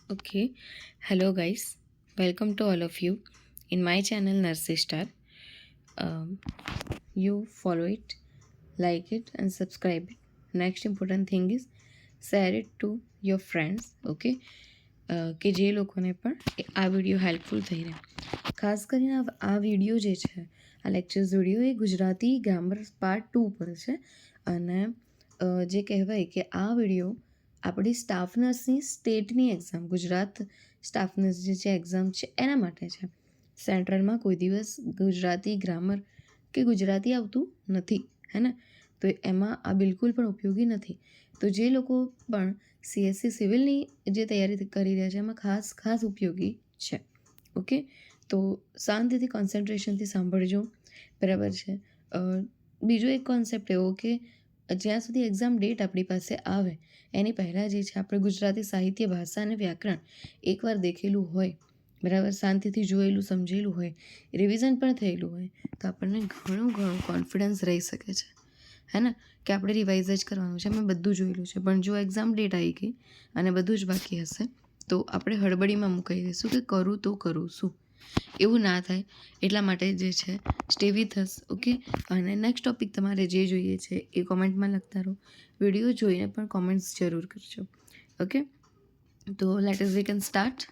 Okay, hello guys, welcome to all of you in my channel Nursery Star. Um, you follow it, like it, and subscribe it. Next important thing is share it to your friends. Okay, કે જે લોકોને પણ આ video helpful થઈ રહે. ખાસ કરીને આ વિડીયો જે છે, આ લેક્ચર્સ વિડીયો એ ગુજરાતી ગ્રામર પાર્ટ 2 પર છે. અને જે કહેવાય કે આ વિડીયો આપણી સ્ટાફ નર્સની સ્ટેટની એક્ઝામ, ગુજરાત સ્ટાફ નર્સ જે છે એક્ઝામ છે એના માટે છે. સેન્ટ્રલમાં કોઈ દિવસ ગુજરાતી ગ્રામર કે ગુજરાતી આવતું નથી, હે ને? તો એમાં આ બિલકુલ પણ ઉપયોગી નથી. તો જે લોકો પણ સીએસસી સિવિલની જે તૈયારી કરી રહ્યા છે એમાં ખાસ ઉપયોગી છે. ઓકે, તો શાંતિથી કોન્સન્ટ્રેશનથી સાંભળજો, બરાબર છે. બીજો એક કોન્સેપ્ટ એવો કે જ્યાં સુધી એક્ઝામ ડેટ આપણી પાસે આવે એની પહેલાં જે છે આપણે ગુજરાતી સાહિત્ય, ભાષા અને વ્યાકરણ એકવાર દેખેલું હોય, બરાબર, શાંતિથી જોયેલું સમજેલું હોય, રિવિઝન પણ થયેલું હોય, તો આપણને ઘણું કોન્ફિડન્સ રહી શકે છે, હે ને? કે આપણે રિવાઇઝ જ કરવાનું છે, મેં બધું જોયેલું છે. પણ જો એક્ઝામ ડેટ આવી ગઈ અને બધું જ બાકી હશે તો આપણે હળબડીમાં મુકાઈ દઈશું કે કરું તો કરું શું. એવું ના થાય એટલા માટે જે છે સ્ટે વિથ અસ. ઓકે, અને નેક્સ્ટ ટૉપિક તમારે જે જોઈએ છે એ કોમેન્ટમાં લખતા રહો. વિડીયો જોઈને પણ કોમેન્ટ્સ જરૂર કરજો. ઓકે, તો let us we can start.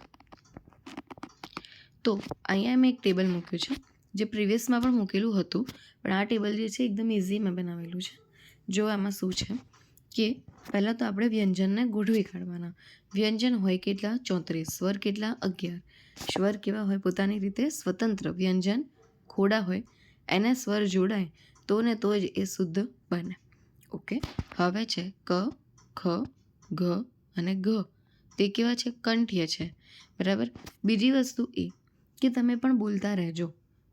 તો અહીંયા મેં એક ટેબલ મૂક્યું છે જે પ્રિવિયસમાં પણ મૂકેલું હતું, પણ આ ટેબલ જે છે એકદમ ઇઝી મેં બનાવેલું છે. જો આમાં શું છે કે પહેલાં તો આપણે વ્યંજનને ગોઠવી કાઢવાના. વ્યંજન હોય કેટલા? 34. સ્વર કેટલા? 11. સ્વર કેવા હોય? પોતાની રીતે સ્વતંત્ર. વ્યંજન ખોડા હોય એને સ્વર જોડાય તો ને તો જ એ શુદ્ધ બને. ઓકે, હવે છે ક, ખ, ઘ અને ઘ. તે કેવા છે? કંઠ્ય છે, બરાબર. બીજી વસ્તુ એ કે તમે પણ બોલતા રહેજો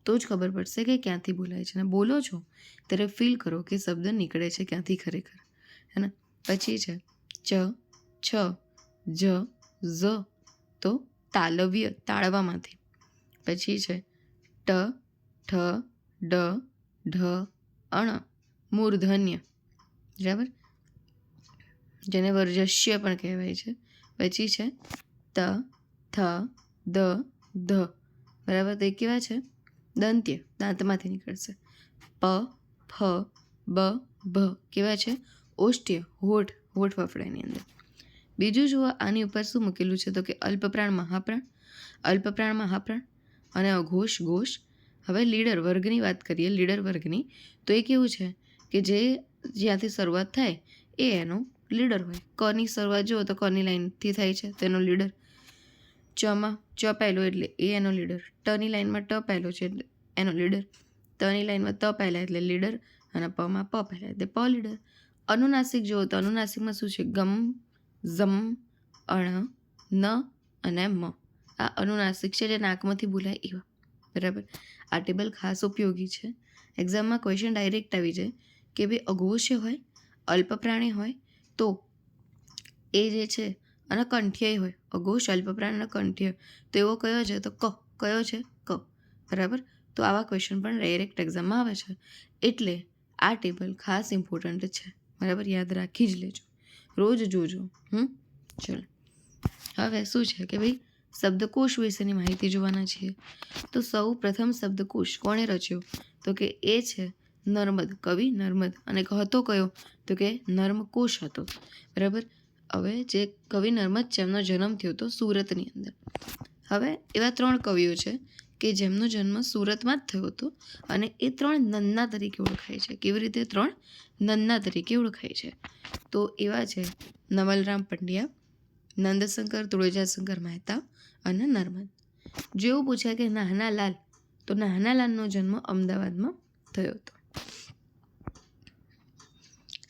તો જ ખબર પડશે કે ક્યાંથી બોલાય છે. અને બોલો છો ત્યારે ફીલ કરો કે શબ્દ નીકળે છે ક્યાંથી ખરેખર, હે ને? પછી છે ચ, છ, જ, ઝ, તો તાલવ્ય, તાળવામાંથી. પછી છે ટ, ઠ, ડ, ઢ, અણ, મૂર્ધન્ય, બરાબર, જેને વર્જસ્ય પણ કહેવાય છે. પછી છે ત, થ, દ, ધ, બરાબર. તે કેવા છે? દંત્ય, દાંતમાંથી નીકળશે. પ, ફ, બ, ભ કેવા છે? ઓષ્ટ્ય, હોઠ, હોઠ ફફડાની અંદર. બીજું જુઓ આની ઉપર શું મૂકેલું છે તો કે અલ્પપ્રાણ, મહાપ્રાણ, અલ્પપ્રાણ, મહાપ્રાણ અને અઘોષ, ઘોષ. હવે લીડર વર્ગની વાત કરીએ, લીડર વર્ગની, તો એ કેવું છે કે જે જ્યાંથી શરૂઆત થાય એ એનો લીડર હોય. કની શરૂઆત જુઓ તો કની લાઈનથી થાય છે તેનો લીડર. ચમાં ચ પહેલો એટલે એ એનો લીડર. ટની લાઈનમાં ટ પહેલો છે એટલે એનો લીડર. તની લાઈનમાં ત પહેલાં એટલે લીડર અને પમાં પ પહેલાં એટલે પ લીડર. અનુનાસિક જુઓ તો અનુનાસિકમાં શું છે? ગમ, ઝમ, અણ, ન અને મ. આ અનુનાસિક છે જે નાકમાંથી બોલાય એવા, બરાબર. આ ટેબલ ખાસ ઉપયોગી છે. એક્ઝામમાં ક્વેશ્ચન ડાયરેક્ટ આવી જાય કે ભાઈ અઘોષ્ય હોય, અલ્પપ્રાણી હોય તો એ જે છે અને કંઠ્ય હોય, અઘોષ, અલ્પપ્રાણ અને કંઠ્ય, તો એવો કયો છે? તો ક. કયો છે? ક, બરાબર. તો આવા ક્વેશ્ચન પણ ડાયરેક્ટ એક્ઝામમાં આવે છે, એટલે આ ટેબલ ખાસ ઇમ્પોર્ટન્ટ છે, બરાબર. યાદ રાખી જ લેજો, રોજ જોજો. ચલો, હવે શું છે કે ભાઈ શબ્દકોશ વિશેની માહિતી જોવાના છીએ. તો સૌ પ્રથમ શબ્દકોશ કોણે રચ્યો? તો કે એ છે નર્મદ, કવિ નર્મદ. અને હતો કયો? તો કે નર્મકોશ હતો, બરાબર. હવે જે કવિ નર્મદ છે એમનો જન્મ થયો હતો સુરતની અંદર. હવે એવા 3 કવિઓ છે કે જેમનો જન્મ સુરતમાં જ થયો હતો અને એ 3 નન્ના તરીકે ઓળખાય છે. કેવી રીતે 3 નન્ના તરીકે ઓળખાય છે? તો એવા છે નવલરામ પંડ્યા, નંદશંકર તુળજાશંકર મહેતા અને નર્મદ. જેવું પૂછાય કે નાના લાલ, તો નાના લાલનો જન્મ અમદાવાદમાં થયો હતો.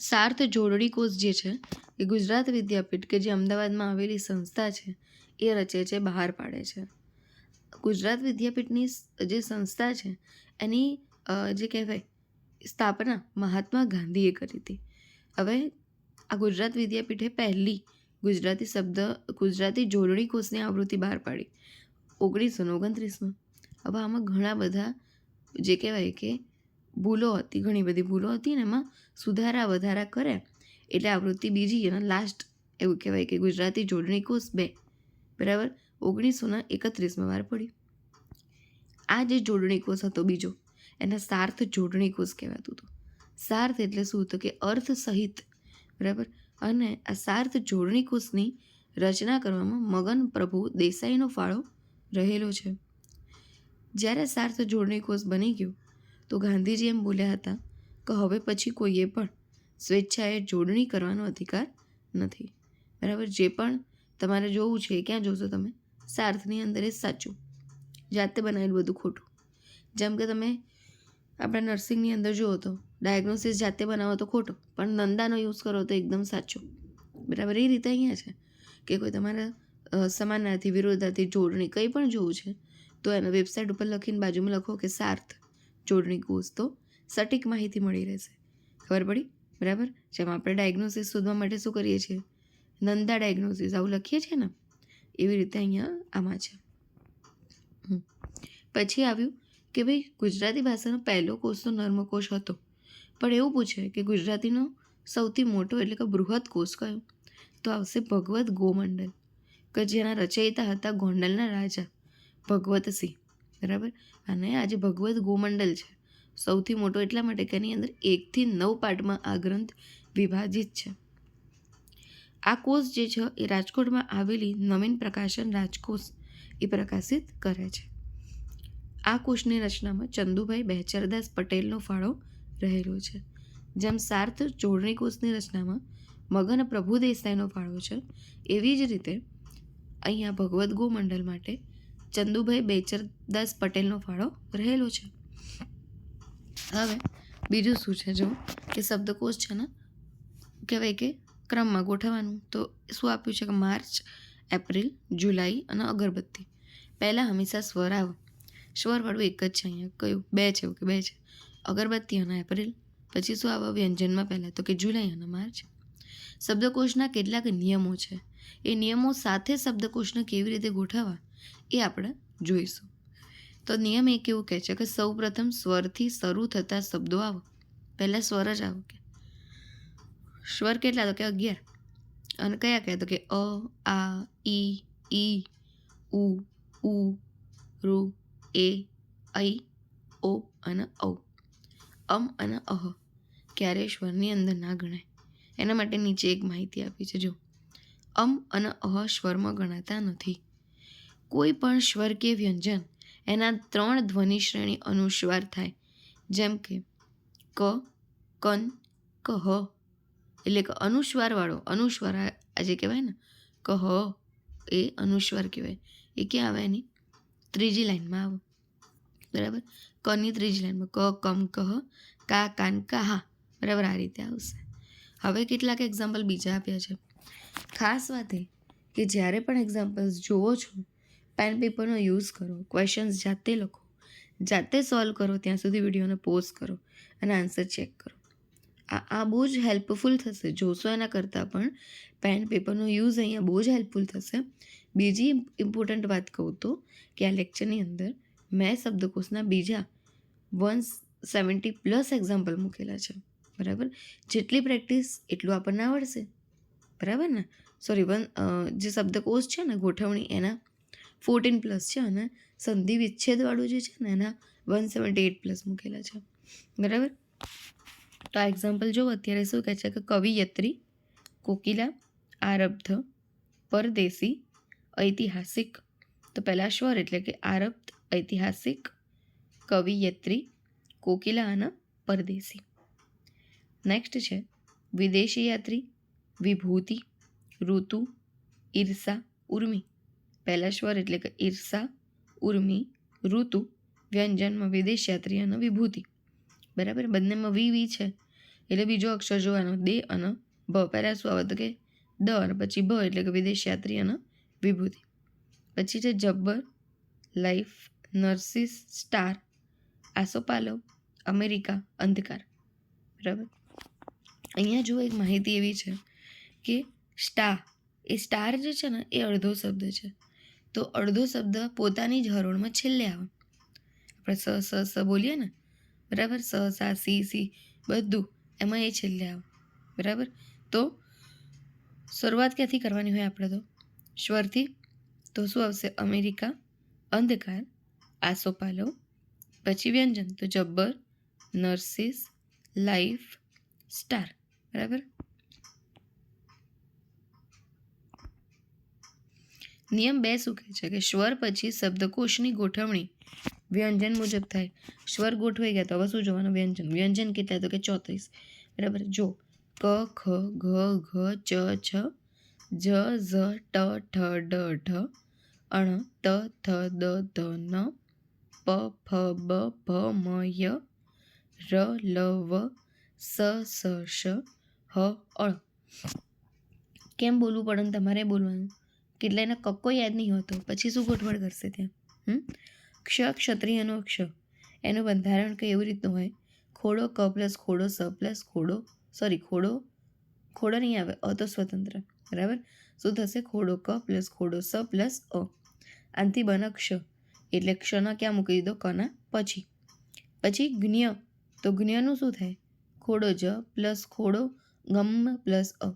સાર્થ જોડણી કોષ જે છે એ ગુજરાત વિદ્યાપીઠ કે જે અમદાવાદમાં આવેલી સંસ્થા છે એ રચે છે, બહાર પાડે છે. ગુજરાત વિદ્યાપીઠની જે સંસ્થા છે એની જે કહેવાય સ્થાપના મહાત્મા ગાંધીએ કરી હતી. હવે આ ગુજરાત વિદ્યાપીઠે પહેલી ગુજરાતી જોડણી કોષની આવૃત્તિ બહાર પાડી 1929માં. હવે આમાં ઘણા બધા જે કહેવાય કે ભૂલો હતી, ઘણી બધી ભૂલો હતી ને એમાં સુધારા વધારા કરે એટલે આવૃત્તિ બીજી અને લાસ્ટ એવું કહેવાય કે ગુજરાતી જોડણી કોષ 2, બરાબર 1931માં બહાર પડ્યું. આ જે જોડણી કોષ હતો બીજો એને સાર્થ જોડણી કોષ કહેવાતું હતું. સાર્થ એટલે શું તો કે અર્થ સહિત, બરાબર. અને આ સાર્થ જોડણી કોષની રચના કરવામાં મગન પ્રભુ દેસાઈનો ફાળો રહેલો છે. જ્યારે સાર્થ જોડણી કોષ બની ગયું તો ગાંધીજી એમ બોલ્યા હતા કે હવે પછી કોઈએ પણ સ્વેચ્છાએ જોડણી કરવાનો અધિકાર નથી, બરાબર. જે પણ તમારે જોવું છે એ ક્યાં જોશો તમે? સાર્થની અંદર એ સાચું, જાતે બનાવેલું બધું ખોટું. જેમ કે તમે આપણા નર્સિંગની અંદર જુઓ તો ડાયગ્નોસિસ જાતે બનાવો તો ખોટો, પણ નંદાનો યુઝ કરો તો એકદમ સાચો, બરાબર. એ રીતે અહીંયા છે કે કોઈ તમારા સમાનાર્થી, વિરોધાર્થી, જોડણી કંઈ પણ જોવું છે તો એને વેબસાઇટ ઉપર લખીને બાજુમાં લખો કે સાર્થ જોડણી કોષ, તો સટીક માહિતી મળી રહેશે. ખબર પડી? બરાબર. જેમ આપણે ડાયગ્નોસિસ શોધવા માટે શું કરીએ છીએ? નંદા ડાયગ્નોસિસ આવું લખીએ છીએ ને, એવી રીતે અહીંયા આમાં છે. પછી આવ્યું કે ભાઈ ગુજરાતી ભાષાનો પહેલો કોષ તો નર્મકોશ હતો, પણ એવું પૂછે કે ગુજરાતીનો સૌથી મોટો એટલે કે બૃહદ કોષ કયો? તો આવશે ભગવત ગોમંડલ, કે જેના રચયિતા હતા ગોંડલના રાજા ભગવતસિંહ, બરાબર. અને આ જે ભગવત ગોમંડલ છે સૌથી મોટો એટલા માટે કે એની અંદર 1 થી 9 પાર્ટમાં આ ગ્રંથ વિભાજિત છે. આ કોષ જે છે એ રાજકોટમાં આવેલી નવીન પ્રકાશન રાજકોષ એ પ્રકાશિત કરે છે. આ કોષની રચનામાં ચંદુભાઈ બહેચરદાસ પટેલનો ફાળો રહેલો છે. જેમ સાર્થ જોડણી કોષની રચનામાં મગન પ્રભુ દેસાઈનો ફાળો છે, એવી જ રીતે અહીંયા ભગવત ગોમંડલ માટે ચંદુભાઈ બેચરદાસ પટેલનો ફાળો રહેલો છે. હવે બીજું શું છે જો કે શબ્દકોશ છે ને કહેવાય કે ક્રમમાં ગોઠવવાનું. તો શું આપ્યું છે કે માર્ચ, એપ્રિલ, જુલાઈ અને અગરબત્તી. પહેલાં હંમેશા સ્વર આવે, સ્વરવાળું એક જ છે અહીંયા, કયું? 2 છે, ઓકે 2 છે. અગરબત્તી અને એપ્રિલ. પછી શું આવે વ્યંજનમાં પહેલાં? તો કે જુલાઈ અને માર્ચ. શબ્દકોશના કેટલાક નિયમો છે, એ નિયમો સાથે શબ્દકોશને કેવી રીતે ગોઠવવા એ આપણે જોઈશું. તો નિયમ એક એવું કહે છે કે સૌ પ્રથમ સ્વરથી શરૂ થતા શબ્દો આવો. પહેલાં સ્વર જ આવો. કે સ્વર કેટલા? તો કે 11. અને કયા કયા? તો કે અ, આ, ઈ, ઉ, ઋ, એ, ઐ, ઓ અને ઔ. અને અહ ક્યારેય સ્વરની અંદર ના ગણાય. એના માટે નીચે એક માહિતી આપી છે જો. અને અહ સ્વરમાં ગણાતા નથી. કોઈ પણ સ્વર કે વ્યંજન એના 3 ધ્વનિ શ્રેણી અનુસ્વાર થાય, જેમ કે ક, કન, કહ. એટલે કે અનુસ્વારવાળો અનુસ્વાર આજે કહેવાય ને કહ, એ અનુસ્વાર કહેવાય. એ ક્યાં આવે? એની 3જી લાઈનમાં આવે, બરાબર. કની 3જી લાઈનમાં ક, કમ, કહ, કા, કાન, કાહા, બરાબર. આ રીતે આવશે. હવે કેટલાક એક્ઝામ્પલ બીજા આપ્યા છે. ખાસ વાત એ કે જ્યારે પણ એક્ઝામ્પલ્સ જુઓ છો, પેન પેપરનો યુઝ કરો, ક્વેશ્ચન્સ જાતે લખો, જાતે સોલ્વ કરો, ત્યાં સુધી વિડીયોને પોઝ કરો અને આન્સર ચેક કરો. આ બહુ જ હેલ્પફુલ થશે. જોશો એના કરતાં પણ પેન પેપરનો યુઝ અહીંયા બહુ જ હેલ્પફુલ થશે. બીજી ઇમ્પોર્ટન્ટ વાત કહું તો કે આ લેક્ચરની અંદર મેં શબ્દકોશના બીજા 170+ એક્ઝામ્પલ મૂકેલા છે, બરાબર. જેટલી પ્રેક્ટિસ એટલું આપણને આવડશે, બરાબર ને. સોરી, જે શબ્દકોશ છે ને ગોઠવણી એના 14+ છે અને સંધિ વિચ્છેદવાળું જે છે ને એના 178+ મૂકેલા છે, બરાબર. તો આ એક્ઝામ્પલ જો અત્યારે શું કહે છે કે કવિયત્રી, કોકિલા, આરબ્ધ, પરદેશી, ઐતિહાસિક. તો પહેલાં સ્વર એટલે કે આરબ્ધ, ઐતિહાસિક, કવિયત્રી, કોકિલા અને પરદેશી. નેક્સ્ટ છે વિદેશી યાત્રી, વિભૂતિ, ઋતુ, ઈર્ષા, ઉર્મી. પહેલાં સ્વર એટલે કે ઈર્ષા, ઉર્મી, ઋતુ, વ્યંજનમાં વિદેશ યાત્રી અને વિભૂતિ, બરાબર. બંનેમાં વી છે એટલે બીજો અક્ષર જોવાનો દે અને ભ. પહેલાં શું આવે તો કે દ અને પછી ભ એટલે કે વિદેશ યાત્રી અને વિભૂતિ. પછી છે જબ્બર, લાઈફ, નર્સિસ, સ્ટાર, આસોપાલવ, અમેરિકા, અંધકાર, બરાબર. અહીંયા જો એક માહિતી એવી છે કે સ્ટાર જે છે ને એ અડધો શબ્દ છે. તો અડધો શબ્દ પોતાની જ હરોળમાં છેલ્લે આવે. આપણે સ બોલીએ ને, બરાબર. સા, સી બધું એમાં એ છેલ્લે આવે, બરાબર. તો શરૂઆત ક્યાંથી કરવાની હોય આપણે? તો સ્વરથી. તો શું આવશે? અમેરિકા, અંધકાર, આસોપાલવ. પછી વ્યંજન તો જબ્બર, નર્સિસ, લાઈફ, સ્ટાર. બરાબર. નિયમ 2 શું કહે છે કે સ્વર પછી શબ્દકોશની ગોઠવણી વ્યંજન મુજબ થાય. સ્વર ગોઠવાઈ ગયા તો હવે શું જોવાનું? વ્યંજન. વ્યંજન કેટલા? તો કે 34. બરાબર. જો ક, ખ, ઘ, ઘ, ચ, છ, જ, ઝ, ટ, ઠ, ડ, ઢ, અણ, ત, થ, દ, ધ, ન, પ, ફ, બ, ભ, મ, ય, ર, લ, વ, સ, સ, શ, હ, અળ. કેમ બોલવું પડે ને તમારે બોલવાનું? કેટલાયને કક્કો યાદ નહીં હોતો, પછી શું ગોઠવણ કરશે ત્યાં? ક્ષ, ક્ષત્રિયનો ક્ષ. એનું બંધારણ કંઈ એવી રીતનું હોય, ખોડો ક પ્લસ ખોડો સ પ્લસ ખોડો ખોડો નહીં આવે, અ તો સ્વતંત્ર. બરાબર. શું થશે? ખોડો ક પ્લસ ખોડો સ પ્લસ અ. આનાથી બને ક્ષ, એટલે ક્ષના ક્યાં મૂકી દીધો? કના પછી. પછી જ્ઞ, તો જ્ઞનું શું થાય? ખોડો જ પ્લસ ખોડો ગમ પ્લસ અ,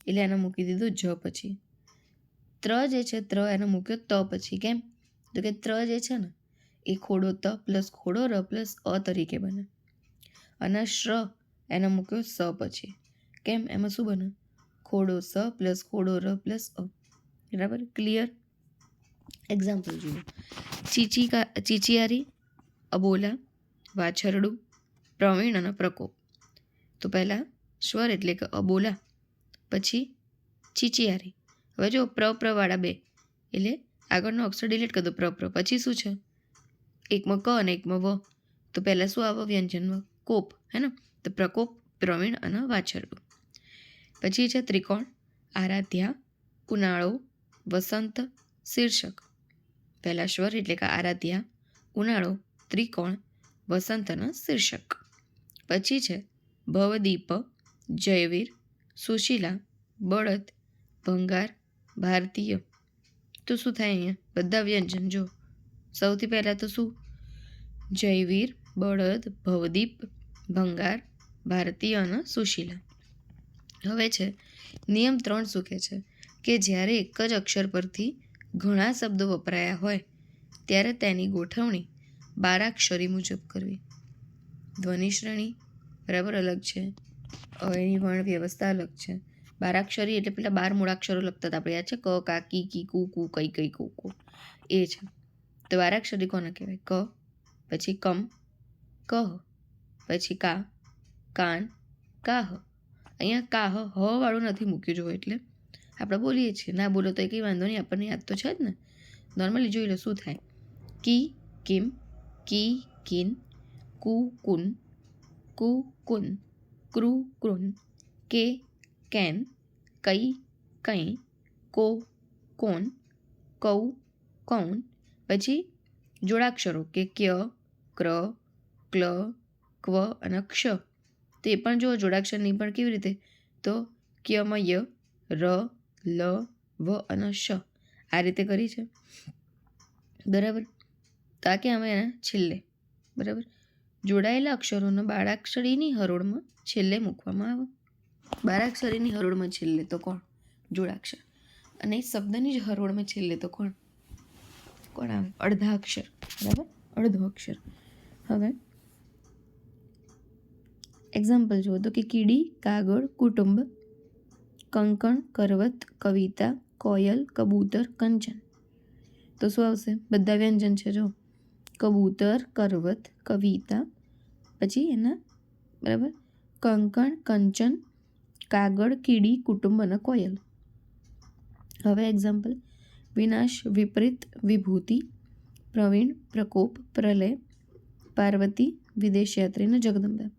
એટલે એને મૂકી દીધું જ પછી. ત્ર જે છે ત્ર એને મૂક્યો ત પછી. કેમ? તો કે ત્ર જે છે ને એ ખોડો ત પ્લસ ખોડો ર પ્લસ અ તરીકે બને. અને શ્ર એને મૂક્યો સ પછી. કેમ? એમાં શું બને? ખોડો સ પ્લસ ખોડો ર પ્લસ અ. બરાબર. ક્લિયર? એક્ઝામ્પલ જુઓ. ચીચિયારી, અબોલા, વાછરડું, પ્રવીણ અને પ્રકોપ. તો પહેલાં સ્વર એટલે કે અબોલા, પછી ચીચિયારી. હવે જો પ્રવાળા 2 એટલે આગળનો અક્ષર ડિલીટ કરી દો. પછી શું છે? એકમાં ક અને એકમાં વ. તો પહેલાં શું આવે? વ્યંજનમાં કોપ, હે ને? તો પ્રકોપ, પ્રવીણ અને વાછરડું. પછી છે ત્રિકોણ, આરાધ્યા, ઉનાળો, વસંત, શીર્ષક. પહેલાં સ્વર એટલે કે આરાધ્યા, ઉનાળો, ત્રિકોણ, વસંત અને શીર્ષક. પછી છે ભવદીપ, જયવીર, સુશીલા, બળદ, ભંગાર, ભારતીય. તો શું થાય અહીંયા? બધા વ્યંજન. જો સૌથી પહેલાં તો શું? જયવીર, બળદ, ભવદીપ, ભંગાર, ભારતીય અને સુશીલા. હવે છે નિયમ 3 શું કહે છે કે જ્યારે એક જ અક્ષર પરથી ઘણા શબ્દો વપરાયા હોય ત્યારે તેની ગોઠવણી 12 અક્ષરી મુજબ કરવી. ધ્વનિ શ્રેણી બરાબર અલગ છે, એની વર્ણ વ્યવસ્થા અલગ છે. 12 અક્ષરી એટલે પેલા 12 મૂળાક્ષરો લખતા હતા આપણે, યાદ છે? ક, કા, કી, કી, કુ, કુ, કઈ, કઈ, કો, કો, એ છે. તો 12 અક્ષરી કોને કહેવાય? ક, પછી કમ, કહ, પછી કા, કાન, કાહ. અહીંયા કાહ હ વાળું નથી મૂક્યું. જો એટલે આપણે બોલીએ છીએ, ના બોલો તો કંઈ વાંધો નહીં, આપણને યાદ તો છે જ ને. નોર્મલી જોઈ લો શું થાય. કી, કિમ, કી, કિન, કુ, કુન, કુ, કુન, ક્રુ, કૃન, કે, કેન, કઈ, કઈ, કો, કોન, કૌ, કૌન. પછી જોડાક્ષરો કે ક્ય, ક્ર, ક્લ, ક્વ અને ક્ષ. તો એ પણ જો જોડાક્ષરની પણ કેવી રીતે? તો ક્યમાં ય, ર, લ, વ અને શ. આ રીતે કરી છે. બરાબર. તો આ કે અમે એના છેલ્લે. બરાબર. જોડાયેલા અક્ષરોને 12 અક્ષરીની હરોળમાં છેલ્લે મૂકવામાં આવે. 12 અક્ષરીની હરોળમાં છેલ્લે તો કોણ? જોડાક્ષર. અને શબ્દની જ હરોળમાં છેલ્લે તો કોણ આવે? અડધા અક્ષર. બરાબર. અડધો અક્ષર. હવે એક્ઝામ્પલ જુઓ તો કે કીડી, કાગળ, કુટુંબ, કંકણ, કરવત, કવિતા, કોયલ, કબૂતર, કંચન. તો શું આવશે? બધા વ્યંજન છે. જો કબૂતર, કરવત, કવિતા, પછી એના બરાબર કંકણ, કંચન, કાગળ, કીડી, કુટુંબ અને કોયલ. હવે એક્ઝામ્પલ. વિનાશ, વિપરીત, વિભૂતિ, પ્રવીણ, પ્રકોપ, પ્રલય, પાર્વતી, વિદેશયાત્રી અને જગદંબા.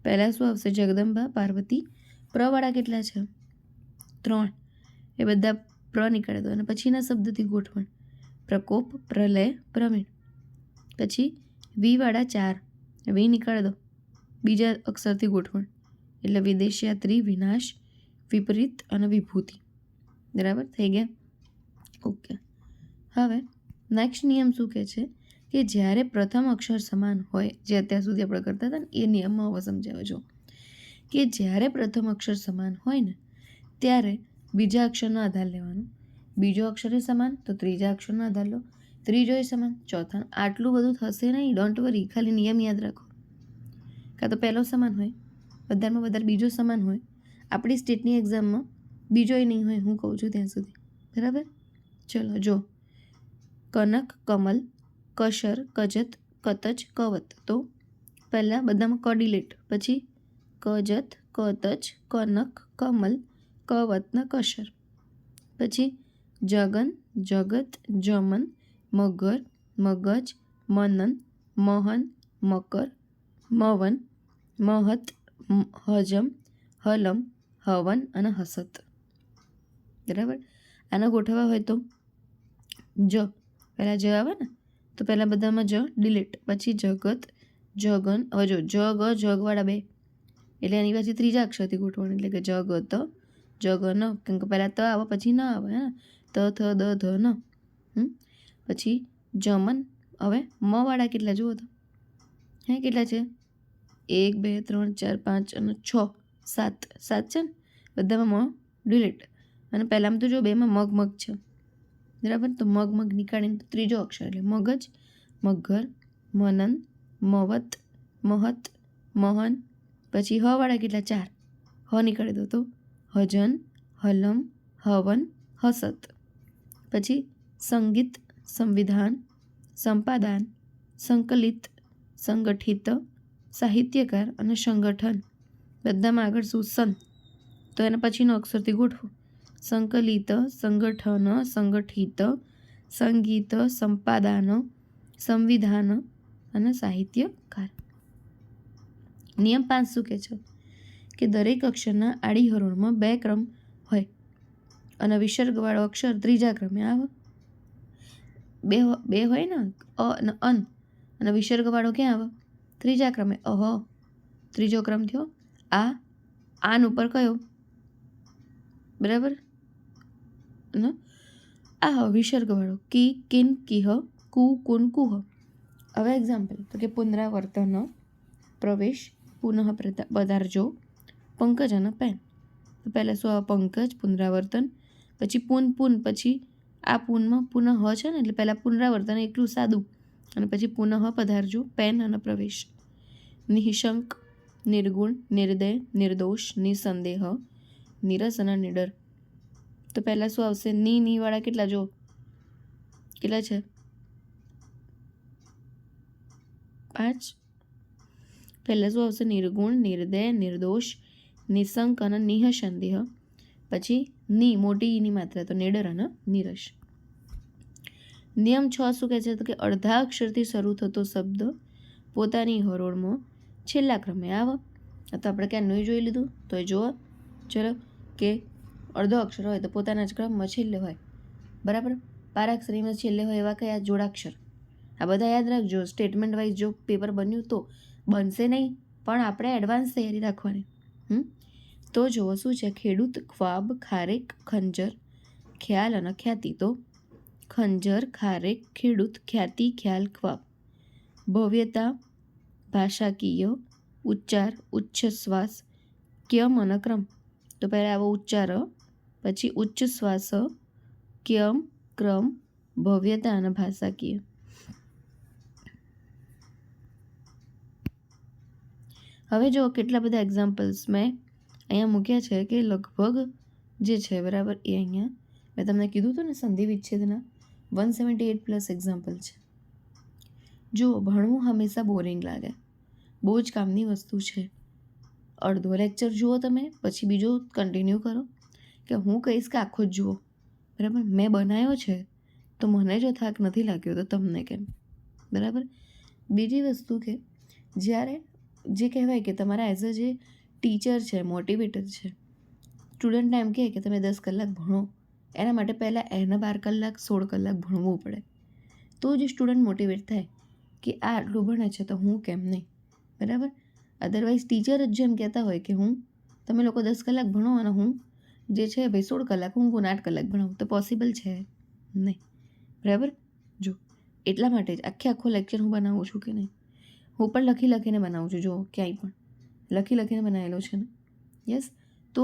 પહેલાં શું આવશે? જગદંબા, પાર્વતી. પ્રવાળા કેટલા છે? 3. એ બધા પ્ર નીકાળી દો અને પછીના શબ્દથી ગોઠવણ. પ્રકોપ, પ્રલય, પ્રવીણ. પછી વીવાળા 4, વી નીકાળી દો, બીજા અક્ષરથી ગોઠવણ. એટલે વિદેશયાત્રી, વિનાશ, વિપરીત અને વિભૂતિ. બરાબર થઈ ગયા? ઓકે. હવે નેક્સ્ટ નિયમ શું કહે છે કે જ્યારે પ્રથમ અક્ષર સમાન હોય, જે અત્યાર સુધી આપણે કરતા હતા ને એ નિયમમાં હવે સમજાવે. જો કે જ્યારે પ્રથમ અક્ષર સમાન હોય ને ત્યારે બીજા અક્ષરનો આધાર લેવાનો. બીજો અક્ષર સમાન તો ત્રીજા અક્ષરનો આધાર લો, ત્રીજો સમાન ચોથા. આટલું બધું થશે નહીં, ડોન્ટ વરી, ખાલી નિયમ યાદ રાખો. કાં તો પહેલો સમાન હોય, વધારેમાં વધારે બીજો સમાન હોય. આપણી સ્ટેટની એક્ઝામમાં બીજોય નહીં હોય, હું કહું છું ત્યાં સુધી. બરાબર? ચલો જો, કનક, કમલ, કશર, કજત, કતચ, કવત. તો પહેલાં બધામાં ક ડિલીટ, પછી કજત, કતચ, કનક, કમલ, કવત ને કશર. પછી જગન, જગત, જમન, મગર, મગજ, મનન, મહન, મકર, મવન, મહત, હજમ, હલમ, હવન અને હસત. બરાબર? આના ગોઠવવા હોય તો જ પહેલાં જ આવે ને, તો પહેલાં બધામાં જ ડિલીટ, પછી જગત, જગન. હવે જો જગ જગવાળા બે, એટલે એની પાછી ત્રીજા અક્ષરથી ગોઠવણ, એટલે કે જગત, જગન. કેમ કે પહેલાં ત આવે પછી ન આવે, હે ત થ દ ધ ન. પછી જમન. હવે મ વાળા કેટલા જુઓ તો, હે કેટલા છે? 1 2 3 4 5 અને 6 7 7 છે ને, બધામાં મ ડિલીટ. અને પહેલાંમાં તો જો બેમાં મગ મગ છે. બરાબર? તો મગ મગ નીકાળીને ત્રીજો અક્ષર એટલે મગજ, મગર, મનન, મવત, મહત, મહન. પછી હ વાળા કેટલા? 4. હ નીકાળી દો તો હજન, હલમ, હવન, હસત. પછી સંગીત, સંવિધાન, સંપાદાન, સંકલિત, સંગઠિત, સાહિત્યકાર અને સંગઠન. બધામાં આગળ શું? સન. તો એના પછીનો અક્ષરથી ગોઠવો. સંકલિત, સંગઠન, સંગઠિત, સંગીત, સંપાદાન, સંવિધાન અને સાહિત્યકાર. નિયમ 5 શું કહે છે? કે દરેક અક્ષરના આડી હરોળમાં 2 ક્રમ હોય અને વિસર્ગવાળો અક્ષર ત્રીજા ક્રમે આવે. બે હોય ને, અ અને અન, અને વિસર્ગવાળો ક્યાં આવે? ત્રીજા ક્રમે. અહ ત્રીજો ક્રમ થયો. આન ઉપર કયો? બરાબર? અને આ વિસર્ગવાળો કી, કિન, કિહ, કુ, કુન, કુહ. હવે એક્ઝામ્પલ તો કે પુનરાવર્તન, પ્રવેશ, પુનઃ પધારજો, પંકજ અને પેન. તો પહેલાં શું આવે? પંકજ, પુનરાવર્તન, પછી પૂન, પૂન, પછી આ પૂનમાં પુનઃ છે ને, એટલે પહેલાં પુનરાવર્તન એકલું સાદું, અને પછી પુનઃ પધારજો, પેન અને પ્રવેશ. નિઃશંક, નિર્ગુણ, નિર્દય, નિર્દોષ, નિસંદેહ, નીરસ અને નિડર. તો પહેલાં શું આવશે? ની વાળા કેટલા? જો કેટલા છે? 5. પહેલાં શું આવશે? નિર્ગુણ, નિર્દય, નિર્દોષ, નિશંક અને નિઃસંદેહ. પછી ની, મોટી ઈની માત્રા, તો નિડર અને નીરસ. નિયમ 6 શું કહે છે? તો કે અડધા અક્ષરથી શરૂ થતો શબ્દ પોતાની હરોળમાં છેલ્લા ક્રમે આવે. તો આપણે ક્યાંનું જોઈ લીધું, તો એ જુઓ. ચલો, કે અડધો અક્ષર હોય તો પોતાના જ ક્રમમાં છેલ્લે હોય. બરાબર? પારાક્ષરીમાં છેલ્લે હોય એવા કયા? જોડાક્ષર. આ બધા યાદ રાખજો. સ્ટેટમેન્ટ વાઇઝ જો પેપર બન્યું તો બનશે નહીં, પણ આપણે એડવાન્સ તૈયારી રાખવાની. તો જુઓ શું છે? ખેડૂત, ખ્વાબ, ખારેક, ખંજર, ખ્યાલ અને ખ્યાતિ. તો ખંજર, ખારેક, ખેડૂત, ખ્યાતિ, ખ્યાલ, ખ્વાબ. ભવ્યતા, ભાષાકીય, ઉચ્ચાર, ઉચ્છ્વાસ, ક્યમ અને ક્રમ. તો પહેલાં આવો ઉચ્ચાર, પછી ઉચ્ચ શ્વાસ, ક્યમ, ક્રમ, ભવ્યતા અને ભાષાકીય. હવે જો કેટલા બધા એક્ઝામ્પલ્સ મેં અહીંયા મૂક્યા છે, કે લગભગ જે છે બરાબર એ અહીંયા મેં તમને કીધું હતું ને, સંધિ વિચ્છેદના 178+ એક્ઝામ્પલ છે. જુઓ, ભણવું હંમેશા બોરિંગ લાગે, બહુ જ કામની વસ્તુ છે. અડધો લેક્ચર જુઓ તમે, પછી બીજો કન્ટિન્યુ કરો, કે હું કહીશ કે આખો જ જુઓ. બરાબર? મેં બનાવ્યો છે તો મને જો થાક નથી લાગ્યો તો તમને કેમ? બરાબર? બીજી વસ્તુ કે જ્યારે જે કહેવાય કે તમારા એઝ અ જે ટીચર છે, મોટિવેટર છે, સ્ટુડન્ટને એમ કહે કે તમે 10 કલાક ભણો, એના માટે પહેલાં એને 12 કલાક 16 કલાક ભણવું પડે, તો જ સ્ટુડન્ટ મોટિવેટ થાય કે આ આટલું ભણે છે તો હું કેમ નહીં. બરાબર? અદરવાઇઝ ટીચર જ જેમ કહેતા હોય કે તમે લોકો 10 કલાક ભણો અને હું જે છે ભાઈ 16 કલાક હું 8 કલાક ભણાવું, તો પોસિબલ છે નહીં. બરાબર? જો એટલા માટે જ આખો લેક્ચર હું બનાવું છું કે નહીં, હું પણ લખીને બનાવું છું. જો ક્યાંય પણ લખીને બનાવેલો છે ને. યસ. તો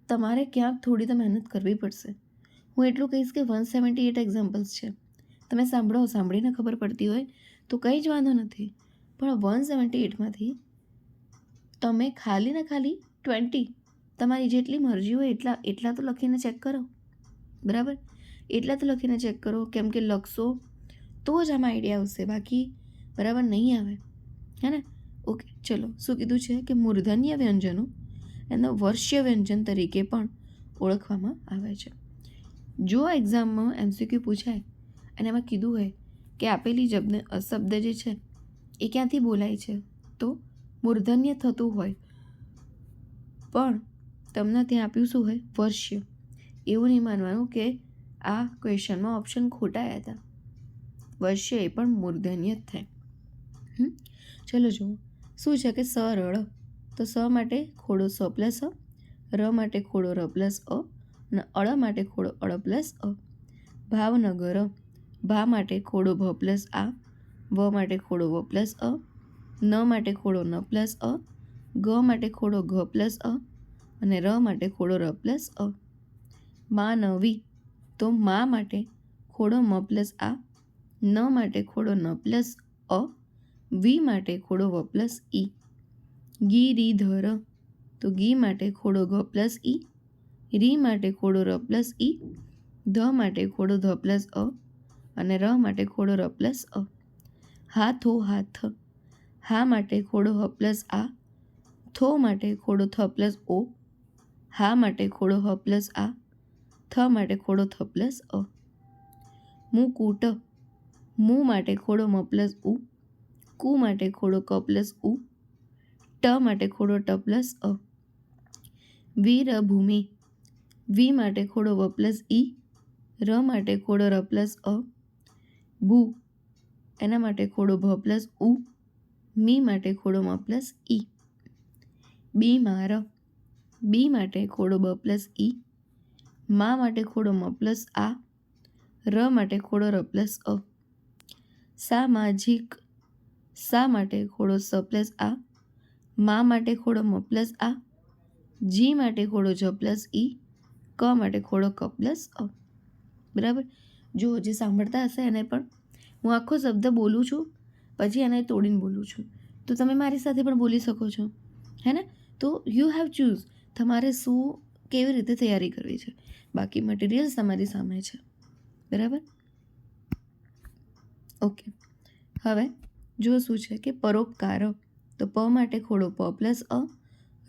તમારે ક્યાંક થોડી તો મહેનત કરવી પડશે. હું એટલું કહીશ કે 178 એક્ઝામ્પલ્સ છે. તમે સાંભળીને ખબર પડતી હોય તો કંઈ જ વાંધો નથી, પણ 178માંથી તમે ખાલી ને ખાલી 20 તમારી જેટલી મરજી હોય એટલા તો લખીને ચેક કરો. બરાબર, એટલા તો લખીને ચેક કરો, કેમ કે લખશો તો જ આમાં આઈડિયા આવશે, બાકી બરાબર નહીં આવે. હે ને? ઓકે, ચલો. શું કીધું છે કે મૂર્ધન્ય વ્યંજનો એનો વર્ષીય વ્યંજન તરીકે પણ ઓળખવામાં આવે છે. જો એક્ઝામમાં MCQ પૂછાય અને એમાં કીધું હોય કે આપેલી શબ્દ જે છે એ ક્યાંથી બોલાય છે, તો મૂર્ધન્ય થતું હોય પણ તમને ત્યાં આપ્યું શું હોય? વર્ષીય. એવું નહીં માનવાનું કે આ ક્વેશ્ચનમાં ઓપ્શન ખોટા આવ્યા હતા. વર્ષીય એ પણ મૂર્ધન્ય જ થાય. ચલો જુઓ શું છે કે સરળ. તો સ માટે ખોડો સ પ્લસ અ, ર માટે ખોડો ર પ્લસ અ, અને અળ માટે ખોડો અળ પ્લસ અ. ભાવનગર, ભા માટે ખોડો ભ પ્લસ આ, વ માટે ખોડો વ પ્લસ અ, ન માટે ખોડો ન પ્લસ અ, ગ માટે ખોડો ઘ પ્લસ અ, અને ર માટે ખોડો ર પ્લસ અ. માનવી, તો મા માટે ખોડો મ પ્લસ આ, ન માટે ખોડો ન પ્લસ અ, વી માટે ખોડો વ પ્લસ ઈ. ગિરિધર, તો ગી માટે ખોડો ઘ પ્લસ ઈ, રી માટે ખોડો ર પ્લસ ઈ, ધ માટે ખોડો ધ પ્લસ અ, અને ર માટે ખોડો ર પ્લસ અ. હાથો હાથ, હા માટે ખોડો હ પ્લસ આ, થો માટે ખોડો થ પ્લસ ઓ, હા માટે ખોડો હ પ્લસ આ, થ માટે ખોડો થ પ્લસ અ. મુકુટ, મુ માટે ખોડો મ પ્લસ ઉ, કુ માટે ખોડો ક પ્લસ ઉ, ટ માટે ખોડો ટ પ્લસ અ. વીરભૂમિ, વી માટે ખોડો વ પ્લસ ઈ, ર માટે ખોડો ર પ્લસ અ, ભૂ એના માટે ખોડો ભ પ્લસ ઉ, મી માટે ખોડો મ પ્લસ ઈ. બીમાર, બી માટે ખોડો બ પ્લસ ઈ, મા માટે ખોડો મ પ્લસ આ, ર માટે ખોડો ર પ્લસ અ. સામાજિક, સા માટે ખોડો સ પ્લસ આ, મા માટે ખોડો મ પ્લસ આ, જી માટે ખોડો જ પ્લસ ઈ, ક માટે ખોડો ક પ્લસ અ. બરાબર, જો જે સાંભળતા હશે એને પણ હું આખો શબ્દ બોલું છું પછી એને તોડીને બોલું છું, તો તમે મારી સાથે પણ બોલી શકો છો. હે ને? તો યુ હેવ ચૂઝ, તમારે શું કેવી રીતે તૈયારી કરવી છે. બાકી મટીરિયલ્સ તમારી સામે છે. બરાબર, ઓકે. હવે જો શું છે કે પરોપકાર, તો પ માટે ખોડો પ પ્લસ અ,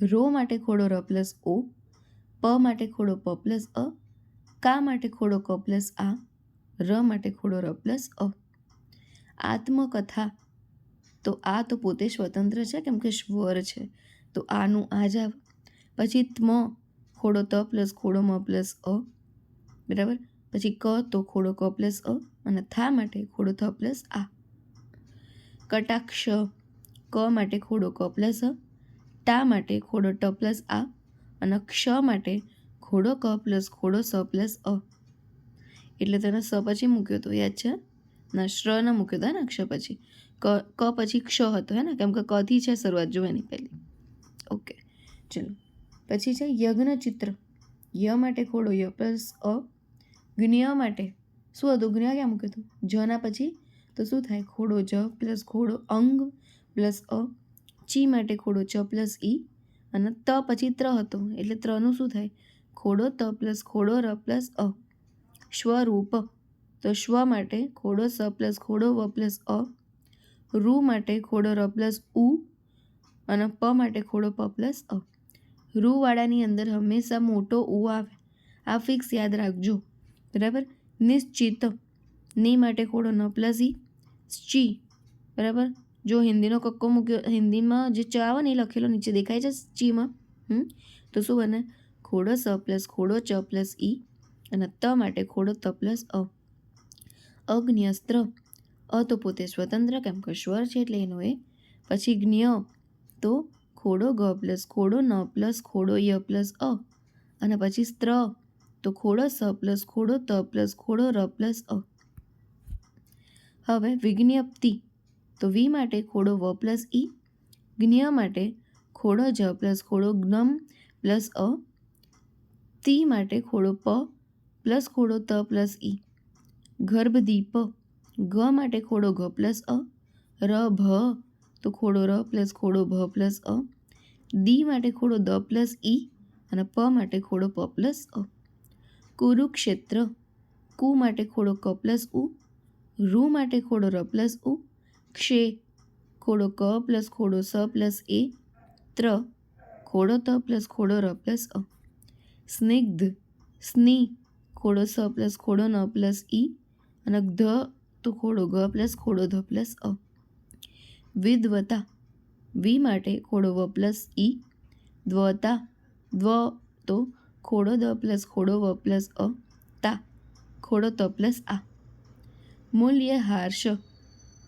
રો માટે ખોડો ર પ્લસ ઓ, પ માટે ખોડો પ પ્લસ અ, કા માટે ખોડો ક પ્લસ આ, ર માટે ખોડો ર પ્લસ અ. આત્મકથા, તો આ તો પોતે સ્વતંત્ર છે કેમ કે સ્વર છે, તો આનું આ જ આવે. પછી ત્મ ખોડો ત પ્લસ ખોડો મ પ્લસ અ. બરાબર, પછી ક તો ખોડો ક પ્લસ અ, અને થા માટે ખોડો થ પ્લસ આ. કટાક્ષ, ક માટે ખોડો ક પ્લસ અ, ટા માટે ખોડો ટ પ્લસ આ, અને ક્ષ માટે ખોડો ક પ્લસ ખોડો સ પ્લસ અ. એટલે તેને સ પછી મૂક્યો હતો, યાદ છે? ના, શ્ર ન મૂક્યો હતો ને અક્ષ પછી. ક પછી ક્ષ હતો, હે ને, કેમ કે કથી છે શરૂઆત જો એની પહેલી. ઓકે, ચલો. પછી છે યજ્ઞ ચિત્ર, ય માટે ખોડો ય પ્લસ અ, જ્ઞ માટે શું હતું? જ્ઞ ક્યાં મૂક્યું હતું? જના પછી તો શું થાય? ખોડો જ પ્લસ ખોડો અંગ પ્લસ અ. ચી માટે ખોડો ચ પ્લસ ઈ, અને ત પછી ત્ર હતો એટલે ત્રનું શું થાય? ખોડો ત પ્લસ ખોડો ર પ્લસ અ. સ્વરૂપ, તો સ્વ માટે ખોડો સ પ્લસ ખોડો વ પ્લસ અ, રૂ માટે ખોડો ર પ્લસ ઉ, અને પ માટે ખોડો પ પ્લસ અ. રૂવાળાની અંદર હંમેશા મોટો ઉ આવે, આ ફિક્સ યાદ રાખજો. બરાબર. નિશ્ચિત, ની માટે ખોડો ન પ્લસ ઈ, ચી. બરાબર, જો હિન્દીનો કક્કો મૂક્યો, હિન્દીમાં જે ચ આવે ને એ લખેલો નીચે દેખાય છે ચીમાં, તો શું બને? ખોડો સ પ્લસ ખોડો ચ પ્લસ ઈ, અને ત માટે ખોડો ત પ્લસ અ. અગ્ન્યસ્ત્ર, અ તો પોતે સ્વતંત્ર કેમ કે સ્વર છે એટલે એનો એ. પછી જ્ઞ, તો ખોડો ગ પ્લસ ખોડો ન પ્લસ ખોડો ય પ્લસ અ, અને પછી સ્ત્ર, તો ખોડો સ પ્લસ ખોડો ત પ્લસ ખોડો ર પ્લસ અ. હવે વિજ્ઞપ્તિ, તો વી માટે ખોડો વ પ્લસ ઈ, જ્ઞ માટે ખોડો જ પ્લસ ખોડો જ્ઞમ પ્લસ અ, તી માટે ખોડો પ પ્લસ ખોડો ત પ્લસ ઈ. ગર્ભદીપ, ગ માટે ખોડો ઘ પ્લસ અ. રભ તો ખોડો ર પ્લસ ખોડો ભ પ્લસ અ. દી માટે ખોડો દ પ્લસ ઈ અને પ માટે ખોડો પ પ્લસ અ. કુરુક્ષેત્ર, કુ માટે ખોડો ક પ્લસ ઉ. રૂ માટે ખોડો ર પ્લસ ઉ. ક્ષે ખોડો ક પ્લસ ખોડો સ પ્લસ એ. ત્ર ખોડો ત પ્લસ ખોડો ર પ્લસ અ. સ્નિગ્ધ, સ્ની ખોડો સ પ્લસ ખોડો ન પ્લસ ઈ અને ધ તો ખોડો ગ પ્લસ ખોડો ધ પ્લસ અ. વિદ્વતા, વી માટે ખોડો વ પ્લસ ઈ. દ્વતા, દ્વ તો ખોડો દ પ્લસ ખોડો વ પ્લસ અ. તા ખોડો ત પ્લસ આ. મૂલ્યહાર્ષ,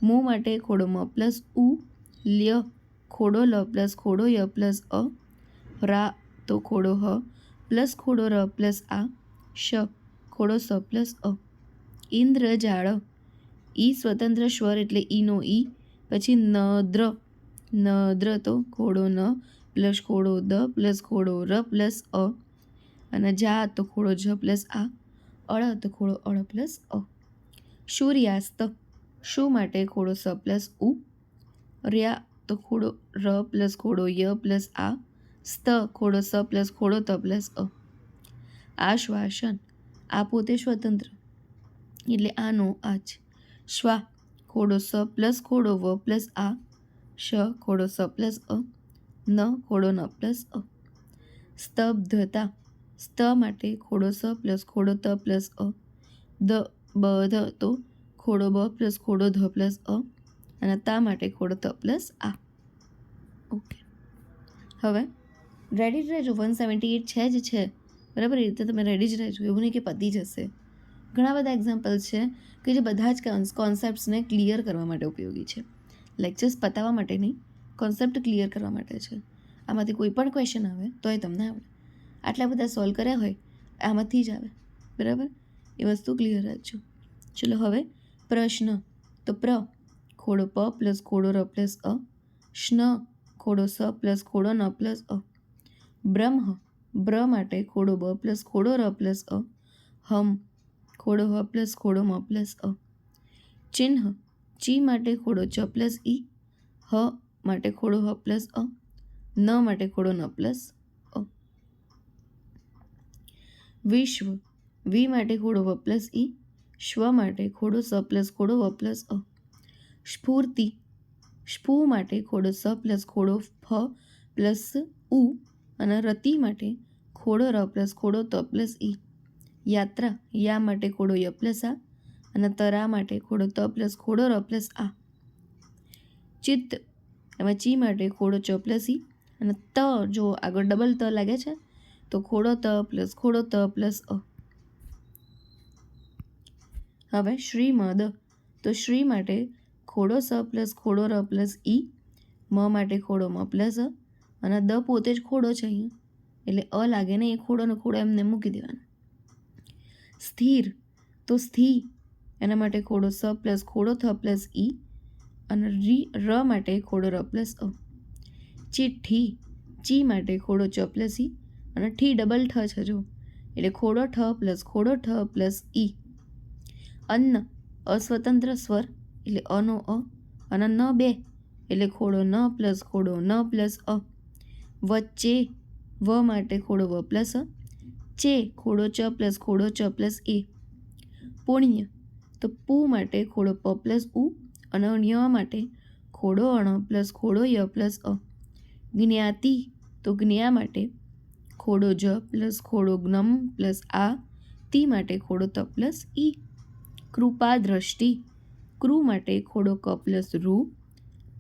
મુ માટે ખોડો મ પ્લસ ઉ. લ્ય ખોડો લ પ્લસ ખોડો ય પ્લસ અ. રા તો ખોડો હ પ્લસ ખોડો ર પ્લસ આ. શ ખોડો સ પ્લસ અ. ઇન્દ્રજાળ, ઈ સ્વતંત્ર સ્વર એટલે ઈનો ઈ. પછી નદ્ર, નદ્ર તો ખોડો ન પ્લસ ખોડો દ પ્લસ ખોડો ર પ્લસ અ. અને જા તો ખોડો જ પ્લસ આ. અળ તો ખોડો અળ પ્લસ અ. સૂર્યાસ્ત, શુ માટે ખોડો સ પ્લસ ઉ. ર્યા તો ખોડો ર પ્લસ ખોડો ય પ્લસ આ. સ્ત ખોડો સ પ્લસ ખોડો ત પ્લસ અ. આશ્વાસન, આ પોતે સ્વતંત્ર એટલે આનો આજ. શ્વા ખોડો સ પ્લસ ખોડો વ પ્લસ આ. શ ખોડો સ પ્લસ અ. ન ખોડો ન પ્લસ અ. સ્તબ્ધતા, સ્ત માટે ખોડો સ પ્લસ ખોડો ત પ્લસ અ. દ બધ તો ખોડો બ પ્લસ ખોડો ધ પ્લસ અ. અને તા માટે ખોડો ત પ્લસ આ. ઓકે, હવે રેડી જ રહેજો. 178 છે જ છે, બરાબર. એ રીતે તમે રેડી જ રહેજો, એવું નહીં કે પતી જશે. ઘણા બધા એક્ઝામ્પલ છે કે જે બધા જ કોન્સેપ્ટ્સને ક્લિયર કરવા માટે ઉપયોગી છે. લેક્ચર્સ પતાવવા માટે નહીં, કોન્સેપ્ટ ક્લિયર કરવા માટે છે. આમાંથી કોઈ પણ ક્વેશ્ચન આવે તો એ તમને આવડે. આટલા બધા સોલ્વ કર્યા હોય આમાંથી જ આવે, બરાબર. એ વસ્તુ ક્લિયર રાખજો. ચલો હવે પ્રશ્ન. તો પ્ર ખોડો પ પ્લસ ખોડો ર પ્લસ અ. શ્ન ખોડો સ પ્લસ ખોડો ન પ્લસ અ. બ્રહ્મ, બ્ર માટે ખોડો બ પ્લસ ખોડો ર પ્લસ અ. હમ ખોડો હ પ્લસ ખોડો મ પ્લસ અ. ચિહ્ન, ચી માટે ખોડો ચ પ્લસ ઈ. હ માટે ખોડો હ પ્લસ અ. ન માટે ખોડો ન પ્લસ અ. વિશ્વ, વી માટે ખોડો વ પ્લસ ઈ. શ્વ માટે ખોડો સ પ્લસ ખોડો વ પ્લસ અ. સ્ફૂર્તિ, સ્ફુ માટે ખોડો સ પ્લસ ખોડો ફ પ્લસ ઉ અને રતિ માટે ખોડો ર પ્લસ ખોડો ત પ્લસ ઈ. યાત્રા, યા માટે ખોડો ય પ્લસ આ અને તરા માટે ખોડો ત પ્લસ ખોડો ર પ્લસ આ. ચિત્ત, એમાં ચી માટે ખોડો ચ પ્લસ ઈ અને ત જો આગળ ડબલ ત લાગે છે તો ખોડો ત પ્લસ ખોડો ત પ્લસ અ. હવે શ્રીમદ, તો શ્રી માટે ખોડો સ પ્લસ ખોડો ર પ્લસ ઈ. મ માટે ખોડો મ પ્લસ અ અને દ પોતે જ ખોડો છે અહીંયા એટલે અ લાગે ને, એ ખોડો ને ખોડો એમને મૂકી દેવાનો. સ્થિર, તો સ્થિ એના માટે ખોડો સ પ્લસ ખોડો થ પ્લસ ઈ અને ર માટે ખોડો ર પ્લસ અ. ચિઠ્ઠી, ચી માટે ખોડો ચ પ્લસ ઈ અને ઠી ડબલ ઠ છે જો એટલે ખોડો ઠ પ્લસ ખોડો ઠ પ્લસ ઈ. અન્ન, અસ્વતંત્ર સ્વર એટલે અનો અ અને ન બે એટલે ખોડો ન પ્લસ ખોડો ન પ્લસ અ. વચ્ચે, વ માટે ખોડો વ પ્લસ અ. ચે ખોડો ચ પ્લસ ખોડો ચ પ્લસ એ. પુણ્ય, તો પુ માટે ખોડો પ પ્લસ ઉ અને ન્ય માટે ખોડો અણ પ્લસ ખોડો ય પ્લસ અ. જ્ઞાતિ, તો જ્ઞા માટે ખોડો જ પ્લસ ખોડો જ્ઞમ પ્લસ આ. તી માટે ખોડો ત પ્લસ ઈ. કૃપા દ્રષ્ટિ, ક્રુ માટે ખોડો ક પ્લસ રૂ.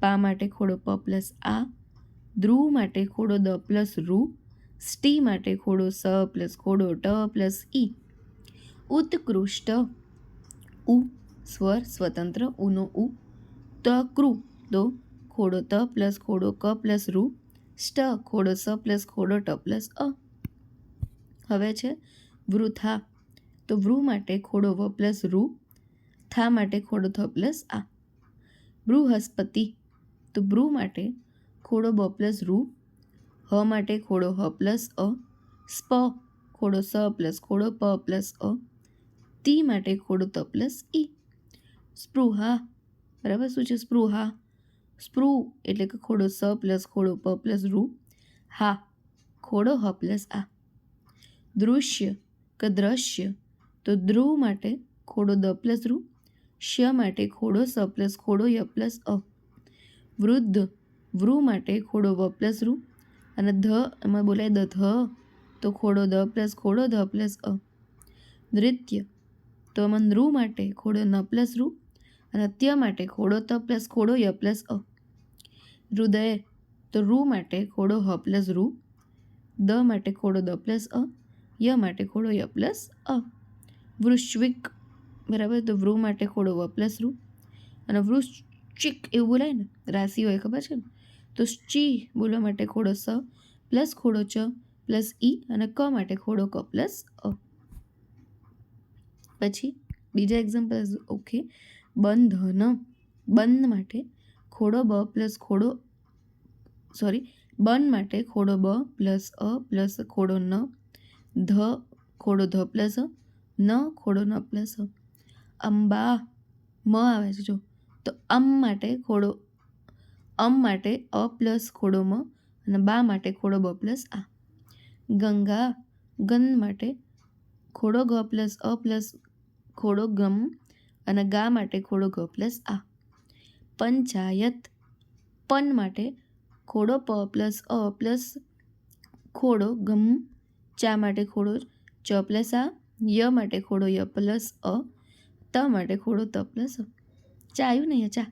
પા માટે ખોડો પ પ્લસ આ. ધ્રુવ માટે ખોડો દ પ્લસ રૂ. સ્ટી માટે ખોડો સ પ્લસ ખોડો ટ પ્લસ ઈ. ઉત્કૃષ્ટ, ઉ સ્વર સ્વતંત્ર ઉનો ઉ. ત ક્રુ તો ખોડો ત પ્લસ ખોડો ક પ્લસ રૂ. સ્ટ ખોડો સ પ્લસ ખોડો ટ પ્લસ અ. હવે છે વૃથા, તો વૃ માટે ખોડો વ પ્લસ રૂ. થા માટે ખોડો થ પ્લસ આ. બૃહસ્પતિ, તો બ્રુ માટે ખોડો બ પ્લસ રૂ. હ માટે ખોડો હ પ્લસ અ. સ્પ ખોડો સ પ્લસ ખોડો પ પ્લસ અ. તી માટે ખોડો ત પ્લસ ઈ. સ્પૃહા, બરાબર, શું છે સ્પૃહા? સ્પૃ એટલે કે ખોડો સ પ્લસ ખોડો પ પ્લસ રૂ. હા, ખોડો હ પ્લસ આ. દૃશ્ય કે દ્રશ્ય, તો ધ્રુવ માટે ખોડો દ પ્લસ રૂ. શ્ય માટે ખોડો સ પ્લસ ખોડો ય પ્લસ અ. વૃદ્ધ, વૃ માટે ખોડો વ પ્લસ રૂ. અને ધ એમાં બોલાય દ ધ, તો ખોડો દ પ્લસ ખોડો ધ પ્લસ અ. નૃત્ય, તો એમાં નૃ માટે ખોડો ન પ્લસ રૂ. અને ત્ય માટે ખોડો ત પ્લસ ખોડો ય પ્લસ અ. હૃદય, તો રૂ માટે ખોડો હ પ્લસ રૂ. દ માટે ખોડો દ પ્લસ અ. ય માટે ખોડો ય પ્લસ અ. વૃશ્વિક, બરાબર, તો વૃ માટે ખોડો વ પ્લસ રૂ. અને વૃશ્ચિક એવું બોલાય ને, રાશિ હોય ખબર છે ને, તો ચી બોલવા માટે ખોડો સ પ્લસ ખોડો ચ પ્લસ ઈ. અને ક માટે ખોડો ક પ્લસ અ. પછી બીજા એક્ઝામ્પલ, ઓકે. બંધન, બંધ માટે ખોડો બ પ્લસ ખોડો, સોરી, બન માટે ખોડો બ પ્લસ અ પ્લસ ખોડો ન. ધ ખોડો ધ પ્લસ અ. ન ખોડો ન પ્લસ અ. અંબા, મ આવે છે જો, તો માટે ખોડો, માટે અ પ્લસ ખોડો મ. અને બા માટે ખોડો બ પ્લસ આ. ગંગા, ગન માટે ખોડો ગ પ્લસ અ પ્લસ ખોડો ગમ. અને ગા માટે ખોડો ગ પ્લસ આ. પંચાયત, પન માટે ખોડો પ પ્લસ અ પ્લસ ખોડો ગમ. ચા માટે ખોડો ચ પ્લસ આ. ય માટે ખોડો ય પ્લસ અ. ત માટે ખોડો ત પ્લસ અ. ચા આવ્યું ને અહીંયા? ચા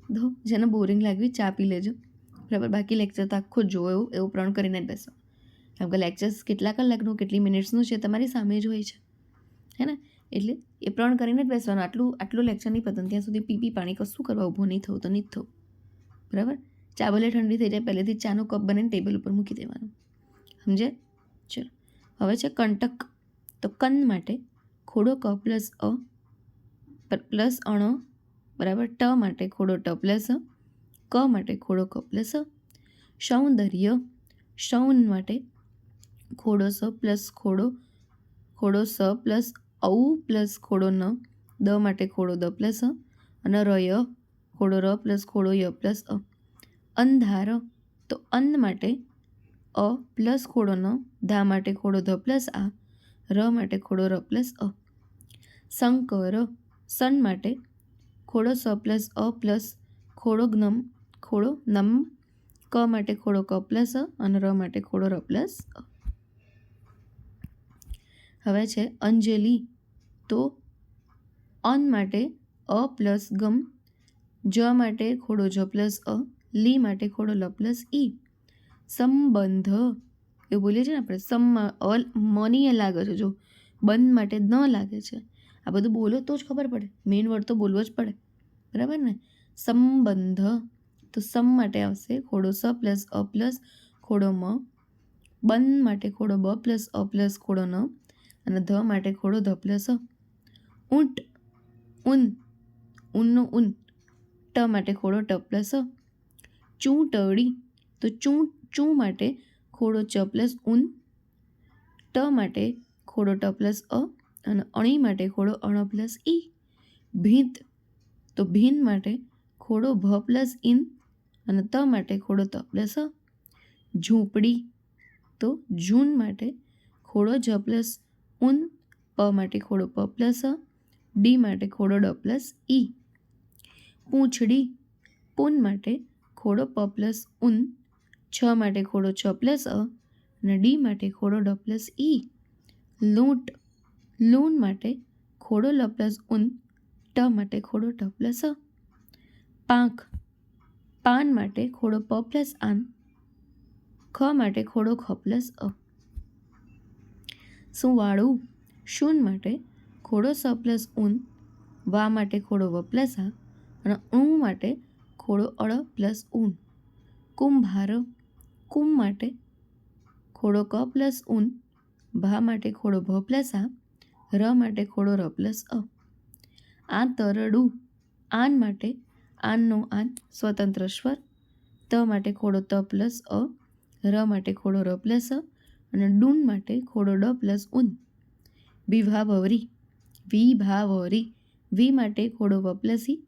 દો, જેને બોરિંગ લાગ્યું ચા પી લેજો, બરાબર. બાકી લેક્ચર તો આખો જો એવું પ્રણ કરીને જ બેસો, કેમ કે લેક્ચર્સ કેટલા કલાકનું કેટલી મિનિટ્સનું છે તમારી સામે જ હોય છે, હે ને. એટલે એ પ્રણ કરીને જ બેસવાનું. આટલું લેક્ચર નહીં પતન ત્યાં સુધી પીપી પાણી કશું કરવા ઊભો નહીં થવું તો નહીં જ થવું, બરાબર. ચા ભલે ઠંડી થઈ જાય, પહેલેથી ચાનો કપ બનાવીને ટેબલ ઉપર મૂકી દેવાનું, સમજે? ચલો, હવે છે કંટક, તો કન માટે ખોડો ક પ્લસ અ પ્લસ અણ, બરાબર. ટ માટે ખોડો ટ પ્લસ અ. ક માટે ખોડો ક પ્લસ અ. સૌંદર્ય, સૌન માટે ખોડો સ પ્લસ ખોડો સ પ્લસ ઔ પ્લસ ખોડો ન. દ માટે ખોડો દ પ્લસ અ. અને રય ખોડો ર પ્લસ ખોડો ય પ્લસ અ. અંધાર, તો અન્ન માટે અ પ્લસ ખોડો ન. ધા માટે ખોડો ધ પ્લસ આ. ર માટે ખોડો ર પ્લસ અ. શંકર, સન માટે ખોડો સ પ્લસ અ પ્લસ ખોડો જ્ઞમ ખોડો નમ. ક માટે ખોડો ક પ્લસ અ. અને ર માટે ખોડો ર પ્લસ અ. હવે છે અંજલિ, તો અન માટે અ પ્લસ ગમ. જ માટે ખોડો જ પ્લસ અ. લી માટે ખોડો લ પ્લસ ઈ. સંબંધ, એવું બોલીએ છીએ ને આપણે, મની એ લાગે છે જો, બંધ માટે ન લાગે છે. આ બધું બોલો તો જ ખબર પડે, મેઇન વર્ડ તો બોલવો જ પડે, બરાબર ને. સંબંધ, તો સમ માટે આવશે ખોડો સ પ્લસ અ પ્લસ ખોડો મ. બંધ માટે ખોડો બ પ્લસ અ પ્લસ ખોડો ન. અને ધ માટે ખોડો ધ પ્લસ અ. ઊંટ, ઊનનો ઊન, ટ માટે ખોડો ટ પ્લસ અ. ચૂંટડી, તો ચૂ માટે ખોડો ચ પ્લસ ઊન. ટ માટે ખોડો ટ પ્લસ અ. અને અણી માટે ખોડો અણ પ્લસ ઈ. ભીંત, તો ભીન માટે ખોડો ભ પ્લસ ઇન. અને ત માટે ખોડો ત પ્લસ અ. ઝૂંપડી, તો જૂન માટે ખોડો જ પ્લસ ઉન. પ માટે ખોડો પ પ્લસ અ. ડી માટે ખોડો ડ પ્લસ ઈ. પૂંછડી, પૂન માટે ખોડો પ પ્લસ ઉન. છ માટે ખોડો છ પ્લસ અ. અને ડી માટે ખોડો ડ પ્લસ ઈ. લૂંટ, લૂન માટે ખોડો લ પ્લસ ઉન. ટ માટે ખોડો ટ પ્લસ અ. પાંખ, પાન માટે ખોડો પ પ્લસ આન. ખ માટે ખોડો ખ પ્લસ અ. સુવાળું, શૂન માટે ખોડો સ પ્લસ ઉન. વા માટે ખોડો વ પ્લસ આ. અને ઊ માટે ખોડો અળ પ્લસ ઊન. કુંભાર, કુમ માટે ખોડો ક પ્લસ ઉન. ભા માટે ખોડો ભ પ્લસ આ. ર માટે ખોડો ર પ્લસ અ. આંતરડું, આન માટે આનનો આન સ્વતંત્ર સ્વર. ત માટે ખોડો ત પ્લસ અ. ર માટે ખોડો ર પ્લસ અ. અને ડૂન માટે ખોડો ડ પ્લસ ઉન. વિવાહ ભવરી, વી ભા વ રી. વી માટે ખોડો વ પ્લસ ઈ,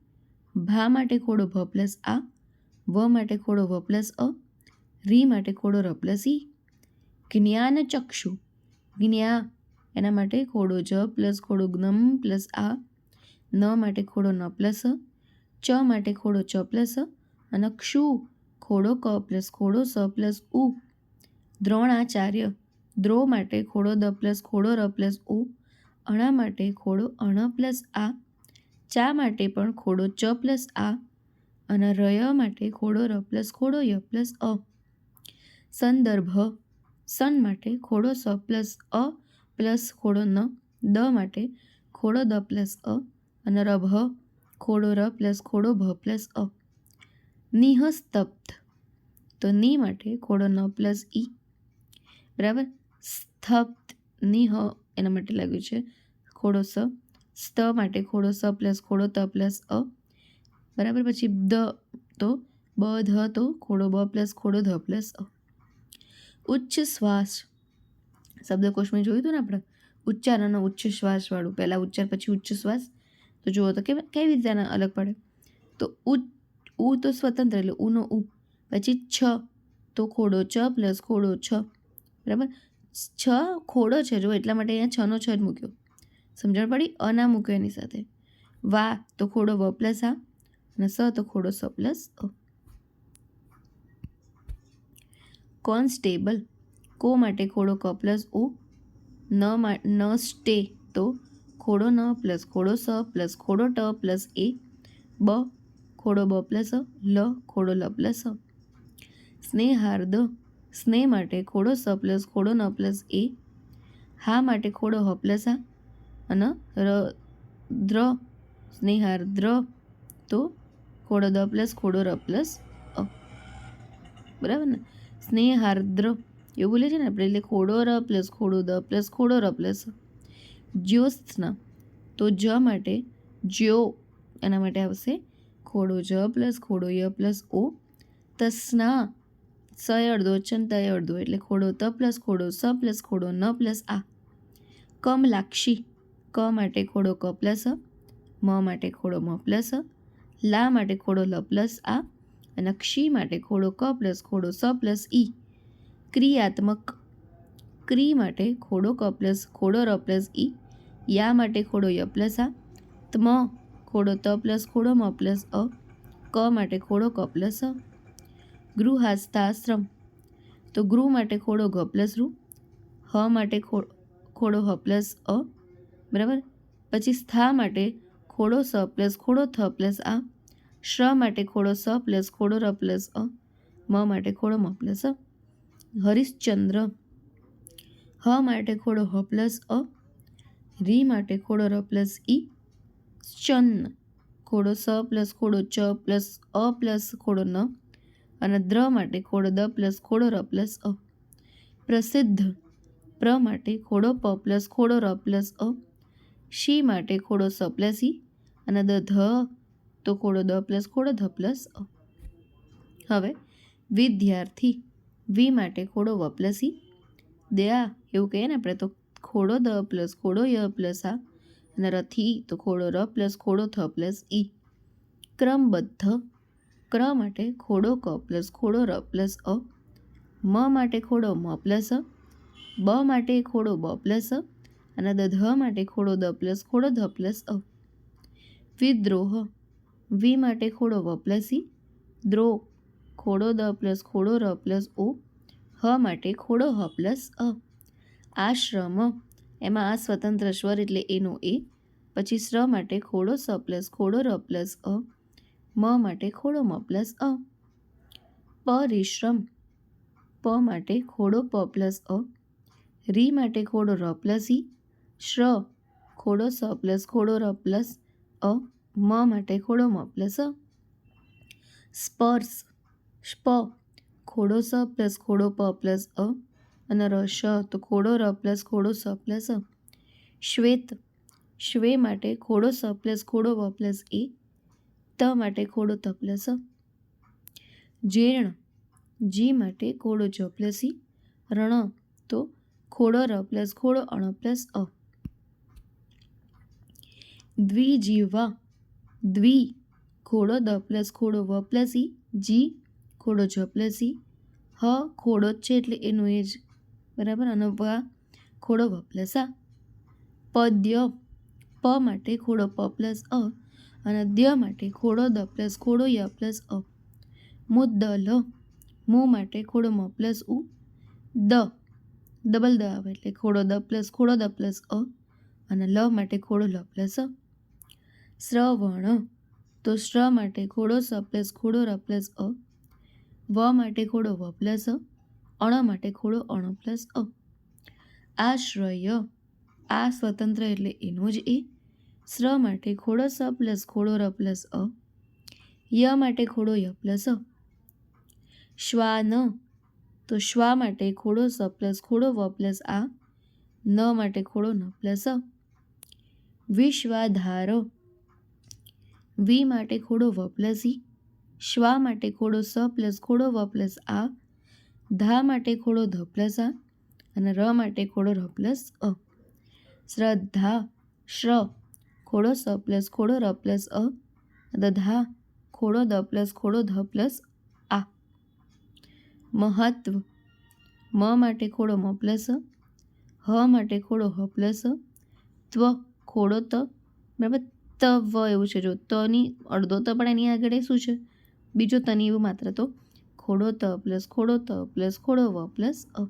ભા માટે ખોડો ભ પ્લસ આ, વ માટે ખોડો વ પ્લસ અ, રી માટે ખોડો ર પ્લસ ઈ. જ્ઞાન ચક્ષુ. જ્ઞા એના માટે ખોડો જ પ્લસ ખોડો જ્ઞમ પ્લસ આ, ન માટે ખોડો ન પ્લસ અ, ચ માટે ખોડો ચ પ્લસ અ, અને ક્ષુ ખોડો ક પ્લસ ખોડો સ પ્લસ ઉ. દ્રોણાચાર્ય. દ્રો માટે ખોડો દ પ્લસ ખોડો ર પ્લસ ઉ, અણા માટે ખોડો અણ પ્લસ આ, ચા માટે પણ ખોડો ચ પ્લસ આ, અને રય માટે ખોડો ર પ્લસ ખોડો ય પ્લસ અ. સંદર્ભ. સન માટે ખોડો સ પ્લસ અ પ્લસ ખોડો ન, દ માટે ખોડો દ પ્લસ અ, અને રભ ખોડો ર પ્લસ ખોડો ભ પ્લસ અ. નિહ સ્તબ્ધ. તો ની માટે ખોડો ન પ્લસ ઈ, બરાબર. સ્તબ્ધ નિહ એના માટે લાગ્યું છે ખોડો સ. સ્ત માટે ખોડો સ પ્લસ ખોડો ત પ્લસ અ, બરાબર. પછી દ તો બ ધ તો ખોડો બ પ્લસ ખોડો ધ પ્લસ અ. ઉચ્ચ શ્વાસ. શબ્દકોશમાં જોયું હતું ને આપણે ઉચ્ચાર અને ઉચ્ચ શ્વાસવાળું, પહેલાં ઉચ્ચાર પછી ઉચ્ચ શ્વાસ. તો જુઓ તો કેવી રીતે આના અલગ પડે. તો ઉ તો સ્વતંત્ર એટલે ઉનો ઉ, પછી છ તો ખોડો ચ પ્લસ ખોડો છ, બરાબર. છ ખોડો છે જો એટલા માટે અહીંયા છનો છ જ મૂક્યો, સમજણ પડી. અ ના મૂક્યો એની સાથે. વા તો ખોડો વ પ્લસ આ, અને સ તો ખોડો સ પ્લસ અ. કોન્સ્ટેબલ. કો માટે ખોડો ક પ્લસ ઓ, ન સ્ટે તો ખોડો ન પ્લસ ખોડો સ પ્લસ ખોડો ટ પ્લસ એ, બ ખોડો બ પ્લસ અ, લ ખોડો લ પ્લસ અ. સ્નેહાર્દ. સ્નેહ માટે ખોડો સ પ્લસ ખોડો ન પ્લસ એ, હા માટે ખોડો હ પ્લસ આ, અને દ્ર સ્નેહાર્દ્ર તો ખોડો દ પ્લસ ખોડો ર પ્લસ અ, બરાબર ને. સ્નેહાર્દ્ર એવું બોલે છે ને આપણે, એટલે ખોડો ર પ્લસ ખોડો દ પ્લસ ખોડો ર પ્લસ. જ્યોત્સના. તો જ માટે જ્યો એના માટે આવશે ખોડો જ પ્લસ ખોડો ય પ્લસ ઓ. તસ્ના સ અડધો છન તય અડધો એટલે ખોડો ત પ્લસ ખોડો સ પ્લસ ખોડો ન પ્લસ આ. કમલાક્ષી. ક માટે ખોડો ક પ્લસ અ, મ માટે ખોડો મ પ્લસ અ, લા માટે ખોડો લ પ્લસ આ, અને ક્ષી માટે ખોડો ક પ્લસ ખોડો સ પ્લસ ઈ. ક્રિયાત્મક. ક્રી માટે ખોડો ક પ્લસ ખોડો ર પ્લસ ઈ, યા માટે ખોડો ય પ્લસ આ, ત્મ ખોડો ત પ્લસ ખોડો મ પ્લસ અ, ક માટે ખોડો ક પ્લસ અ. ગૃહસ્થાશ્રમ. તો ગૃહ માટે ખોડો ઘ પ્લસ રૂ, હ માટે ખોડો હ પ્લસ અ, બરાબર. પછી સ્થા માટે ખોડો સ પ્લસ ખોડો થ પ્લસ આ, શ્ર માટે ખોડો સ પ્લસ ખોડો ર પ્લસ અ, મ માટે ખોડો મ પ્લસ અ. હરિશ્ચંદ્ર. હ માટે ખોડો હ પ્લસ અ, રી માટે ખોડો ર પ્લસ ઈ, ચન્ન ખોડો સ પ્લસ ખોડો ચ પ્લસ અ પ્લસ ખોડો ન, અને દ્ર માટે ખોડો દ પ્લસ ખોડો ર પ્લસ અ. પ્રસિદ્ધ. પ્ર માટે ખોડો પ પ્લસ ખોડો ર પ્લસ અ, શી માટે ખોડો સ પ્લસ ઈ, અને ધ તો ખોડો દ પ્લસ ખોડો ધ પ્લસ અ. હવે વિદ્યાર્થી. વી માટે ખોડો વ પ્લસ ઈ, દયા એવું કહીએ ને આપણે તો ખોડો દ પ્લસ ખોડો ય પ્લસ આ, અને રથી તો ખોડો ર પ્લસ ખોડો થ પ્લસ ઈ. ક્રમબદ્ધ. ક્ર માટે ખોડો ક પ્લસ ખોડો ર પ્લસ અ, મ માટે ખોડો મ પ્લસ અ, બ માટે ખોડો બ પ્લસ અ, અને ધ માટે ખોડો દ પ્લસ ખોડો ધ પ્લસ અ. વિદ્રોહ. વી માટે ખોડો વ પ્લસ ઈ, દ્રો ખોડો દ પ્લસ ખોડો ર પ્લસ ઓ, હ માટે ખોડો હ પ્લસ અ. આશ્રમ. એમાં આ સ્વતંત્ર સ્વર એટલે એનો એ, પછી શ્ર માટે ખોડો સ પ્લસ ખોડો ર પ્લસ અ, મ માટે ખોડો મ પ્લસ અ. પરિશ્રમ. પ માટે ખોડો પ પ્લસ અ, રી માટે ખોડો ર પ્લસ ઈ, શ્ર ખોડો સ પ્લસ ખોડો ર પ્લસ અ, મ માટે ખોડો મ પ્લસ અ. સ્પર્શ. સ્પ ખોડો સ પ્લસ ખોડો પ પ્લસ અ, અને ર શ તો ખોડો ર પ્લસ ખોડો સ પ્લસ અ. શ્વેત. શ્વે માટે ખોડો સ પ્લસ ખોડો વ પ્લસ એ, ત માટે ખોડો ત પ્લસ અ. જીર્ણ. જી માટે ખોડો જ પ્લસ ઈ, રણ તો ખોડો ર પ્લસ ખોડો અણ પ્લસ અ. દ્વિજીવ દ્વિ ખોડો દ પ્લસ ખોડો વ પ્લસ ઈ જી ખોડો જ પ્લસ ઈ હ ખોડો જ છે એટલે એનું એ જ બરાબર અને વા ખોડો વ પ્લસ આ પદ્ય પ માટે ખોડો પ પ્લસ અ અને દ્ય માટે ખોડો દ પ્લસ ખોડો ય પ્લસ અ મુદ્દલ મો માટે ખોડો મ પ્લસ ઉ દ ડબલ દ આવે એટલે ખોડો દ પ્લસ અ અને લ માટે ખોડો લ પ્લસ અ શ્રવણ તો શ્ર માટે ખોડો સ પ્લસ ખોડો ર પ્લસ અ વ માટે ખોડો વ પ્લસ અ અણ માટે ખોડો અણ પ્લસ અ આશ્રય આ સ્વતંત્ર એટલે એનો જ એ શ્ર માટે ખોડો સ પ્લસ ખોડો ર પ્લસ અ ય માટે ખોડો ય પ્લસ અ શ્વાન તો શ્વા માટે ખોડો સ પ્લસ ખોડો વ પ્લસ આ ન માટે ખોડો ન પ્લસ અ વિશ્વાધાર વી માટે ખોડો વ પ્લસ ઈ શ્વા માટે ખોડો સ પ્લસ ખોડો વ પ્લસ આ ધા માટે ખોડો ધ પ્લસ આ અને ર માટે ખોડો ર પ્લસ અ શ્રદ્ધા શ્ર ખોડો સ પ્લસ ખોડો ર પ્લસ અ દધા ખોડો દ પ્લસ ખોડો ધ પ્લસ આ મહત્વ મ માટે ખોડો મ પ્લસ અ હ માટે ખોડો હ પ્લસ અ ત્વ ખોડો ત બરાબર ત વ એવું છે જો તની અડધો ત પણ એની આગળ શું છે બીજો તની એવું માત્ર તો ખોડો ત પ્લસ ખોડો ત પ્લસ ખોડો વ પ્લસ અ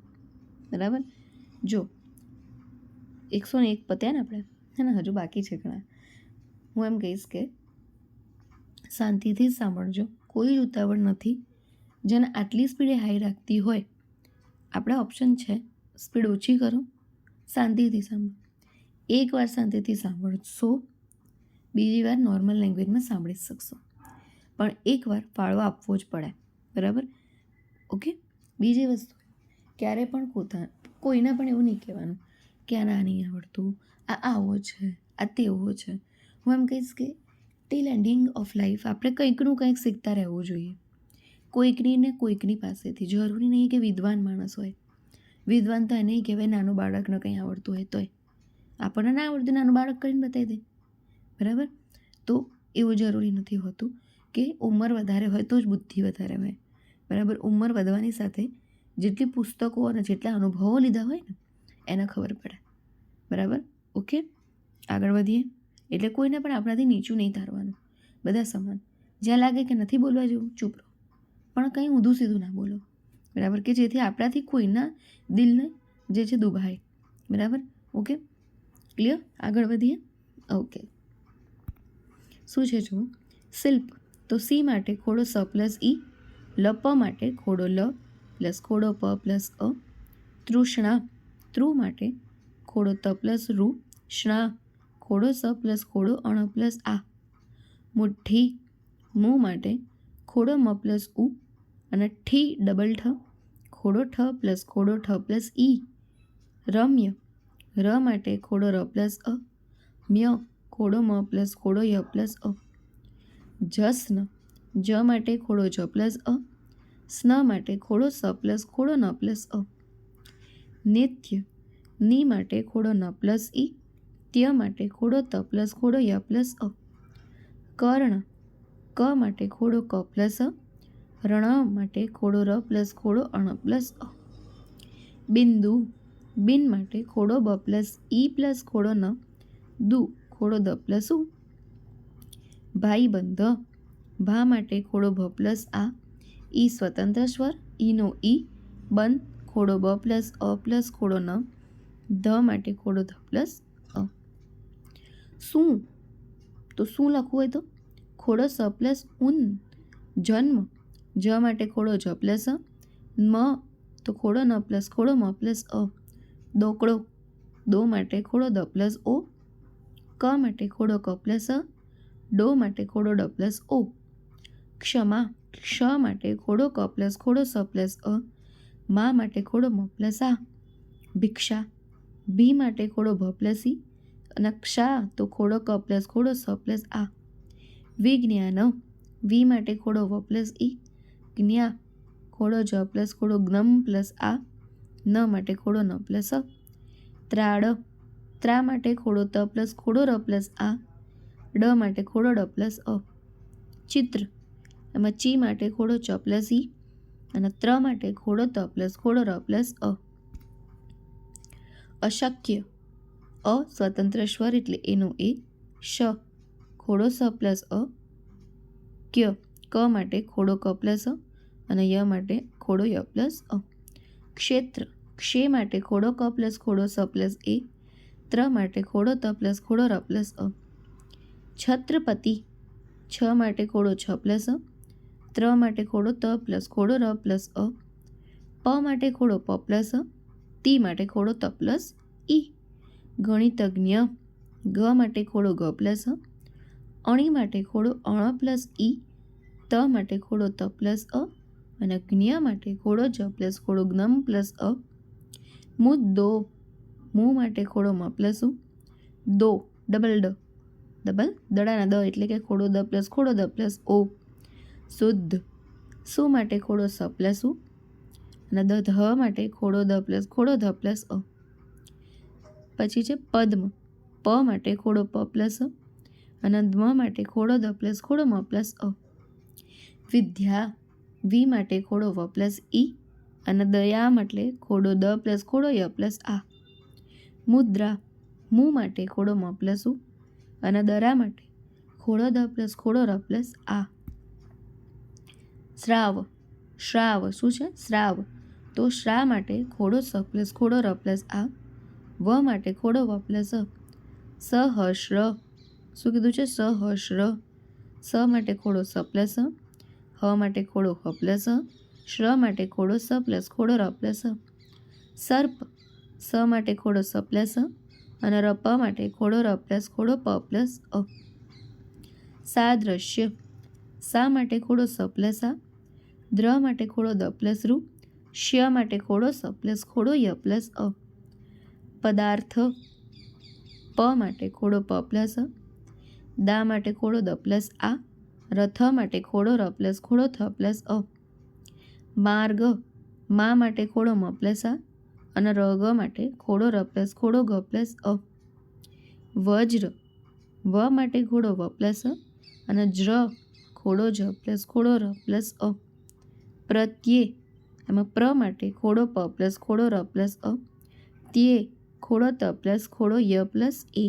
બરાબર જો 101 પત્યા ને આપણે હે ને હજુ બાકી છે ઘણા હું એમ કહીશ કે શાંતિથી જ સાંભળજો કોઈ જ ઉતાવળ નથી જેને આટલી સ્પીડે હાઈ રાખતી હોય આપણા ઓપ્શન છે સ્પીડ ઓછી કરો શાંતિથી સાંભળો એકવાર શાંતિથી સાંભળશો બીજી વાર નોર્મલ લેંગ્વેજમાં સાંભળી શકશો પણ એકવાર ફાળો આપવો જ પડે બરાબર ઓકે બીજી વસ્તુ ક્યારે પણ કોઈને પણ એવું નહીં કહેવાનું કે આ ના નહીં આવડતું આ આવો છે આ તેવો છે હું એમ કહીશ કે ટિલ એન્ડિંગ ઓફ લાઈફ આપણે કંઈકનું કંઈક શીખતા રહેવું જોઈએ કોઈકની ને કોઈકની પાસેથી જરૂરી નહીં કે વિદ્વાન માણસ હોય વિદ્વાન તો એને કહેવાય નાનું બાળકને કંઈ આવડતું હોય તોય આપણને ના આવડતું નાનું બાળક કરીને બતાવી દે બરાબર તો એવું જરૂરી નથી હોતું કે ઉંમર વધારે હોય તો જ બુદ્ધિ વધારે હોય બરાબર ઉંમર વધવાની સાથે જેટલી પુસ્તકો અને જેટલા અનુભવો લીધા હોય ને એને ખબર પડે બરાબર ઓકે આગળ વધીએ એટલે કોઈને પણ આપણાથી નીચું નહીં ધારવાનું બધા સમાન જ્યાં લાગે કે નથી બોલવા જેવું ચૂપ રહો પણ કંઈ ઊંધું સીધું ના બોલો બરાબર કે જેથી આપણાથી કોઈના દિલને જે છે દુભાય બરાબર ઓકે ક્લિયર આગળ વધીએ ઓકે શું છે જુઓ શિલ્પ તો સી માટે ખોડો સ પ્લસ ઈ લ પ માટે ખોડો લ પ્લસ ખોડો પ પ્લસ અ તૃષ્ણા તૃ માટે ખોડો ત પ્લસ રૂ શ્ના ખોડો સ પ્લસ ખોડો અણ પ્લસ આ મુઠ્ઠી મુ માટે ખોડો મ પ્લસ ઉ અને ઠી ડબલ ઠ ખોડો ઠ પ્લસ ખોડો ઠ પ્લસ ઈ રમ્ય ર માટે ખોડો ર પ્લસ અ મ્ય ખોડો મ પ્લસ ખોડો ય પ્લસ અ જસ્ન જ માટે ખોડો જ પ્લસ અ સ્ન માટે ખોડો સ પ્લસ ખોડો ન પ્લસ અ નિત્ય ની માટે ખોડો ન પ્લસ ઈ ત્ય માટે ખોડો ત પ્લસ ખોડો ય પ્લસ અ કર્ણ ક માટે ખોડો ક પ્લસ અ રણ માટે ખોડો ર પ્લસ ખોડો અણ પ્લસ અ બિંદુ બિન માટે ખોડો બ પ્લસ ઈ પ્લસ ખોડો ન દુ ખોડો દ પ્લસ ઉ ભાઈબંધ ભા માટે ખોડો ભ પ્લસ આ ઈ સ્વતંત્ર સ્વર ઈનો ઈ બંધ ખોડો બ પ્લસ અ પ્લસ ખોડો ન ધ માટે ખોડો ધ પ્લસ અ શું તો શું લખવું હોય તો ખોડો સ પ્લસ ઉન જન્મ જ માટે ખોડો જ પ્લસ અ મ તો ખોડો ન પ્લસ ખોડો મ પ્લસ અ દોકડો દો માટે ખોડો દ પ્લસ ઓ ક માટે ખોડો ક પ્લસ અ ડો માટે ખોડો ડ પ્લસ ઓ ક્ષમા ક્ષ માટે ખોડો ક પ્લસ ખોડો સ પ્લસ અ મા માટે ખોડો મ પ્લસ આ ભિક્ષા ભી માટે ખોડો ભ પ્લસ ઈ અને ક્ષા તો ખોડો ક પ્લસ ખોડો સ પ્લસ આ વિજ્ઞાન વી માટે ખોડો વ પ્લસ ઈ જ્ઞા ખોડો જ પ્લસ ખોડો જ્ઞમ પ્લસ આ ન માટે ખોડો ન પ્લસ અ ત્રાડ ત્રા માટે ખોડો ત પ્લસ ખોડો ર પ્લસ આ ડ માટે ખોડો ડ પ્લસ અ. ચિત્ર, એમાં ચી માટે ખોડો ચ પ્લસ ઈ અને ત્ર માટે ખોડો ત પ્લસ ખોડો ર પ્લસ અ. અશક્ય, અ સ્વતંત્ર સ્વર એટલે એનો એ. શ ખોડો સ પ્લસ અ. ક્ય, ક માટે ખોડો ક પ્લસ અ અને ય માટે ખોડો ય પ્લસ અ. ક્ષેત્ર, ક્ષે માટે ખોડો ક પ્લસ ખોડો સ પ્લસ એ. ત્ર માટે ખોડો ત પ્લસ ખોડો ર પ્લસ અ. છત્રપતિ, છ માટે ખોડો છ પ્લસ અ. ત્ર માટે ખોડો ત પ્લસ ખોડો ર પ્લસ અ. પ માટે ખોડો પ પ્લસ અ. તી માટે ખોડો ત પ્લસ ઈ. ગણિતજ્ઞ, ગ માટે ખોડો ગ પ્લસ અ. અણી માટે ખોડો અણ પ્લસ ઈ. ત માટે ખોડો ત પ્લસ અ અને જ્ઞ માટે ખોડો જ પ્લસ ખોડો જ્ઞમ પ્લસ અ. મુદ્દો, મુ માટે ખોડો મ પ્લસ ઉ. દો ડબલ ડ, ડબલ દડાના દ એટલે કે ખોડો દ પ્લસ ખોડો દ પ્લસ ઓ. શુદ્ધ, સુ માટે ખોડો સ પ્લસ ઉ અને ધ માટે ખોડો દ પ્લસ ખોડો ધ પ્લસ અ. પછી છે પદ્મ, પ માટે ખોડો પ પ્લસ અ અને દ્મ માટે ખોડો દ પ્લસ ખોડો મ પ્લસ અ. વિદ્યા, વી માટે ખોડો વ પ્લસ ઈ અને દયા એટલે ખોડો દ પ્લસ ખોડો ય પ્લસ આ. મુદ્રા, મુ માટે ખોડો મ પ્લસ ઉ અને દરા માટે ખોડો દ પ્લસ ખોડો ર પ્લસ આ. શ્રાવ, શ્રાવ શું છે? શ્રાવ, તો શ્રા માટે ખોડો સ પ્લસ ખોડો ર પ્લસ આ. વ માટે ખોડો વ પ્લસ અ. સહસ્ર, શું કીધું છે? સહસ્ર, સ માટે ખોડો સ પ્લસ અ. હ માટે ખોડો હ પ્લસ અ. શ્ર માટે ખોડો સ પ્લસ ખોડો ર પ્લસ અ. સર્પ, સ માટે ખોડો સ પ્લસ અ અને ર પ માટે ખોડો ર પ્લસ ખોડો પ પ્લસ અ. સાદ્રશ્ય, સા માટે ખોડો સ પ્લસ આ. દ્ર માટે ખોડો દ પ્લસ રૂ. શ્ય માટે ખોડો સ પ્લસ ખોડો ય પ્લસ અ. પદાર્થ, પ માટે ખોડો પ પ્લસ અ. દા માટે ખોડો દ પ્લસ આ. રથ માટે ખોડો ર પ્લસ ખોડો થ પ્લસ અ. માર્ગ, મા માટે ખોડો મ પ્લસ આ અને રગ માટે ખોડો ર પ્લસ ખોડો ગ પ્લસ અ. વજ્ર, વ માટે ખોડો વ પ્લસ અ અને જ્ર ખોડો જ પ્લસ ખોડો ર પ્લસ અ. પ્રત્યે, એમાં પ્ર માટે ખોડો પ પ્લસ ખોડો ર પ્લસ અ. ત્યે ખોડો ત પ્લસ ખોડો ય પ્લસ એ.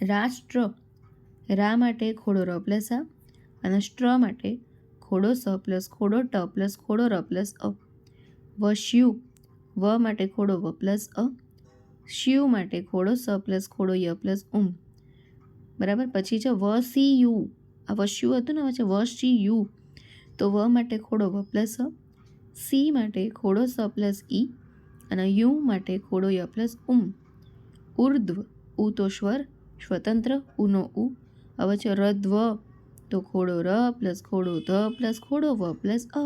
રાષ્ટ્ર, રા માટે ખોડો ર પ્લસ આ અને સ્ટ્ર માટે ખોડો સ પ્લસ ખોડો ટ પ્લસ ખોડો ર પ્લસ અ. વશ્યુ, વ માટે ખોડો વ પ્લસ અ. શ્યુ માટે ખોડો સ પ્લસ ખોડો ય પ્લસ ઉમ. બરાબર. પછી છે વસીયુ, આ વશ્યુ હતું ને, પછી વસીયુ, તો વ માટે ખોડો વ પ્લસ અ. સી માટે ખોડો સ પ્લસ ઈ અને યુ માટે ખોડો ય પ્લસ ઉમ. ઉર્ધ્વ, ઉ તો સ્વર સ્વતંત્ર, ઉનો ઉ. હવે છે રધ્વ, તો ખોડો ર પ્લસ ખોડો ધ પ્લસ ખોડો વ પ્લસ અ.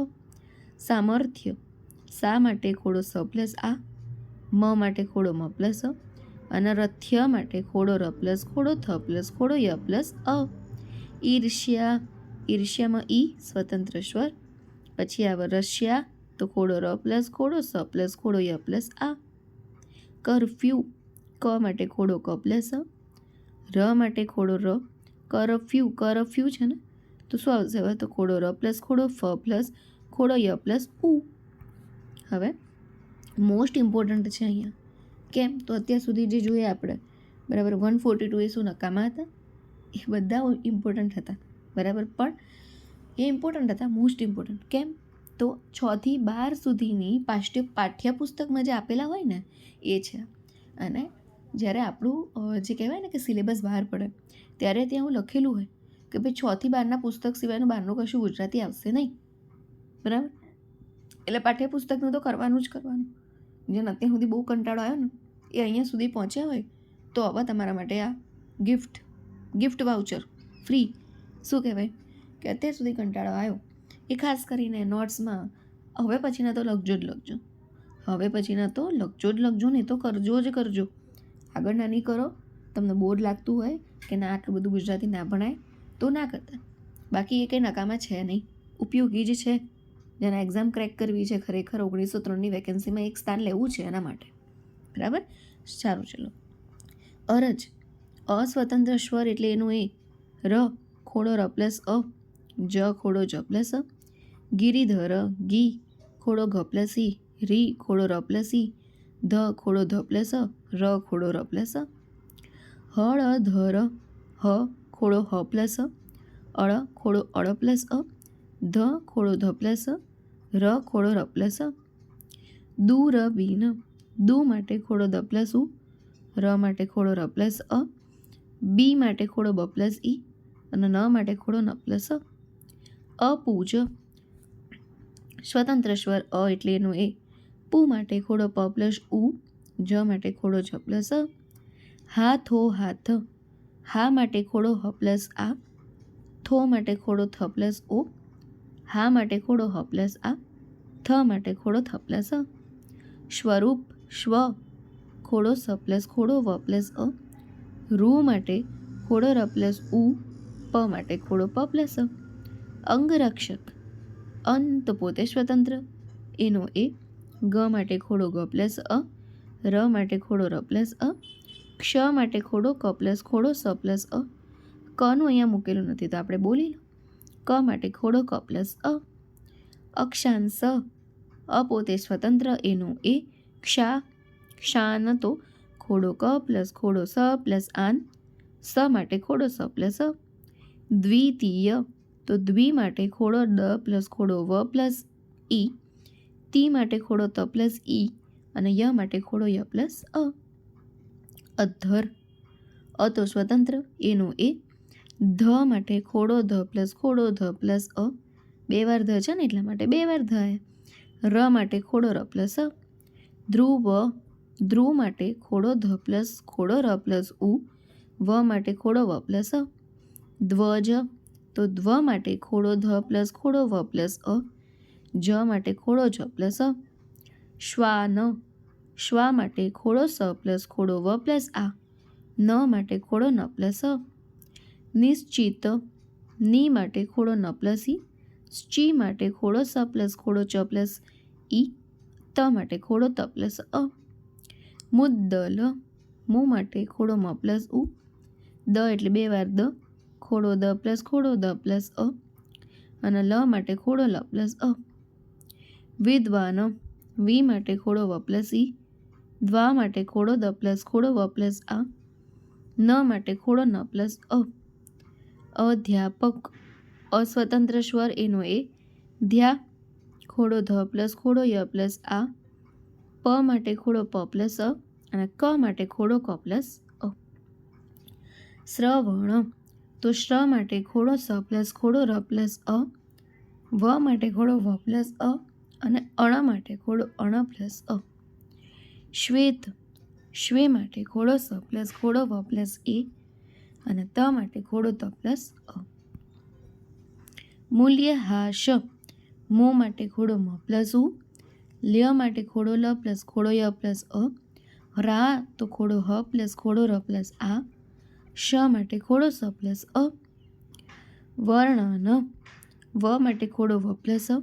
સામર્થ્ય, સા માટે ખોડો સ પ્લસ આ. મ માટે ખોડો મ પ્લસ અ અને રથ્ય માટે ખોડો ર પ્લસ ખોડો થ પ્લસ ખોડો ય પ્લસ અ. ઈર્ષ્યા, ઈર્ષ્યામાં ઈ સ્વતંત્ર સ્વર. પછી આવે રસ્યા, તો ખોડો ર પ્લસ ખોડો સ પ્લસ ખોડો ય પ્લસ આ. કરફ્યુ, ક માટે ખોડો ક પ્લસ અ. ર માટે ખોડો ર. કરફ્યુ, કરફ્યુ છે ને, તો શું આવશે હવે? તો ખોડો ર પ્લસ ખોડો ફ પ્લસ ખોડો ય પ્લસ ઉ. હવે મોસ્ટ ઇમ્પોર્ટન્ટ છે અહીંયા. કેમ? તો અત્યાર સુધી જે જોઈએ આપણે, બરાબર, 142 એ શું નકામા હતા? એ બધા ઇમ્પોર્ટન્ટ હતા, બરાબર, પણ એ ઇમ્પોર્ટન્ટ હતા, મોસ્ટ ઇમ્પોર્ટન્ટ. કેમ? તો 6 થી 12 સુધીની પાઠ્યપુસ્તકમાં જે આપેલા હોય ને એ છે. અને જ્યારે આપણું જે કહેવાય ને કે સિલેબસ બહાર પડે ત્યારે ત્યાં એવું લખેલું હોય કે ભાઈ 6 થી 12ના પુસ્તક સિવાયનું બહારનું કશું ગુજરાતી આવશે નહીં, બરાબર. એટલે પાઠ્યપુસ્તકનું તો કરવાનું જ કરવાનું. જેને અત્યાર સુધી બહુ કંટાળો આવ્યો ને એ અહીંયા સુધી પહોંચ્યા હોય તો હવે તમારા માટે આ ગિફ્ટ વાઉચર ફ્રી. શું કહેવાય કે અત્યાર સુધી કંટાળો આવ્યો એ ખાસ કરીને નોટ્સમાં હવે પછીના તો લખજો જ લખજો, હવે પછીના તો લખજો જ લખજો, ને તો કરજો જ કરજો. આગળ ના નહીં કરો, તમને બોર લાગતું હોય કે ના આટલું બધું ગુજરાતી ના ભણાય તો ના કરતા. બાકી એ કંઈ નકામા છે નહીં, ઉપયોગી જ છે. જેને એક્ઝામ ક્રેક કરવી છે, ખરેખર 1903ની વેકેન્સીમાં એક સ્થાન લેવું છે એના માટે, બરાબર. સારું, ચલો. અરજ, અસ્વતંત્ર સ્વર એટલે એનું એ ર ખોડો ર પ્લસ અ, જ ખોડો જ પ્લસ અ, ગિરિધર ગી ખોડો ઘ પ્લસ ઈ, રી ખોડો ર પ્લસ ઈ, ધ ખોડો ધ પ્લસ અ, ર ખોડો ર પ્લસ અ, હળધર હ ખોડો હ પ્લસ અ, અળ ખોડો અળ પ્લસ અ, ધ ખોડો ધ પ્લસ અ, ર ખોડો ર પ્લસ અ, દૂરબીન દુ માટે ખોડો દ પ્લસ ઉ, ર માટે ખોડો ર પ્લસ અ, બી માટે ખોડો બ પ્લસ ઈ અને ન માટે ખોડો ન પ્લસ અ. અપૂજ સ્વતંત્ર સ્વર અ એટલે એનું એ, પુ માટે ખોડો પ પ્લસ ઉ, જ માટે ખોડો જ પ્લસ અ, હાથો હાથ હા માટે ખોડો હ પ્લસ આ, થો માટે ખોડો થ પ્લસ ઓ, હા માટે ખોડો હ પ્લસ આ, થ માટે ખોડો થ પ્લસ અ. સ્વરૂપ સ્વ ખોડો સ પ્લસ ખોડો વ પ્લસ અ, રૂ માટે ખોડો ર પ્લસ ઉ, પ માટે ખોડો પ પ્લસ અ. અંગરક્ષક અન તો પોતે સ્વતંત્ર એનો એ, ગ માટે ખોડો ગ પ્લસ અ, ર માટે ખોડો ર પ્લસ અ, ક્ષ માટે ખોડો ક પ્લસ ખોડો સ પ્લસ અ, કનું અહીંયા મૂકેલું નથી તો આપણે બોલી લો, ક માટે ખોડો ક પ્લસ અ. અક્ષાંશ અપોતે સ્વતંત્ર એનો એ, ક્ષા ક્ષાન તો ખોડો ક પ્લસ ખોડો સ પ્લસ આન, સ માટે ખોડો સ પ્લસ અ. દ્વિતીય તો દ્વિ માટે ખોડો ડ પ્લસ ખોડો વ પ્લસ ઈ, તી માટે ખોડો ત પ્લસ ઈ અને ય માટે ખોડો ય પ્લસ અ. અધ્ધર અ તો સ્વતંત્ર એનો એ, ધ માટે ખોડો ધ પ્લસ ખોડો ધ પ્લસ અ, બે વાર ધ છે ને એટલા માટે બે વાર ધ આયા. ર માટે ખોડો ર પ્લસ અ. ધ્રુવ ધ્રુવ માટે ખોડો ધ પ્લસ ખોડો ર પ્લસ ઉ, વ માટે ખોડો વ પ્લસ અ. ધ્વજ તો ધ્વ માટે ખોડો ધ પ્લસ ખોડો વ પ્લસ અ, જ માટે ખોડો જ પ્લસ અ. શ્વાન શ્વા માટે ખોડો સ પ્લસ ખોડો વ પ્લસ આ, ન માટે ખોડો ન પ્લસ અ. નિશ્ચિત ની માટે ખોડો ન પ્લસ ઈ, ચી માટે ખોડો સ પ્લસ ખોડો ચ પ્લસ ઈ, ત માટે ખોડો ત પ્લસ અ. મુદ્દલ મુ માટે ખોડો મ પ્લસ ઉ, દ એટલે બે વાર દ, ખોડો દ પ્લસ ખોડો દ પ્લસ અ અને લ માટે ખોડો લ પ્લસ અ. વિદ્વાન વી માટે ખોડો વ પ્લસ ઈ, દ્વા માટે ખોડો દ પ્લસ ખોડો વ પ્લસ આ, ન માટે ખોડો ન પ્લસ અ. અધ્યાપક અસ્વતંત્ર સ્વર એનો એ, ધ્યા ખોડો ધ પ્લસ ખોડો ય પ્લસ આ, પ માટે ખોડો પ પ્લસ અ અને ક માટે ખોડો ક પ્લસ અ. શ્રવણ તો શ્ર માટે ખોડો સ પ્લસ ખોડો ર પ્લસ અ, વ માટે ખોડો વ પ્લસ અ અને અણ માટે ખોડો અણ પ્લસ અ. શ્વેત શ્વે માટે ખોડો સ પ્લસ ખોડો વ પ્લસ એ અને ત માટે ખોડો ત પ્લસ અ. મૂલ્યહાશ મો માટે ખોડો મ પ્લસ ઉ, લ્ય માટે ખોડો લ પ્લસ ખોડો ય પ્લસ અ, રા તો ખોડો હ પ્લસ ખોડો ર પ્લસ આ, શ માટે ખોડો સ પ્લસ અ. વર્ણન વ માટે ખોડો વ પ્લસ અ,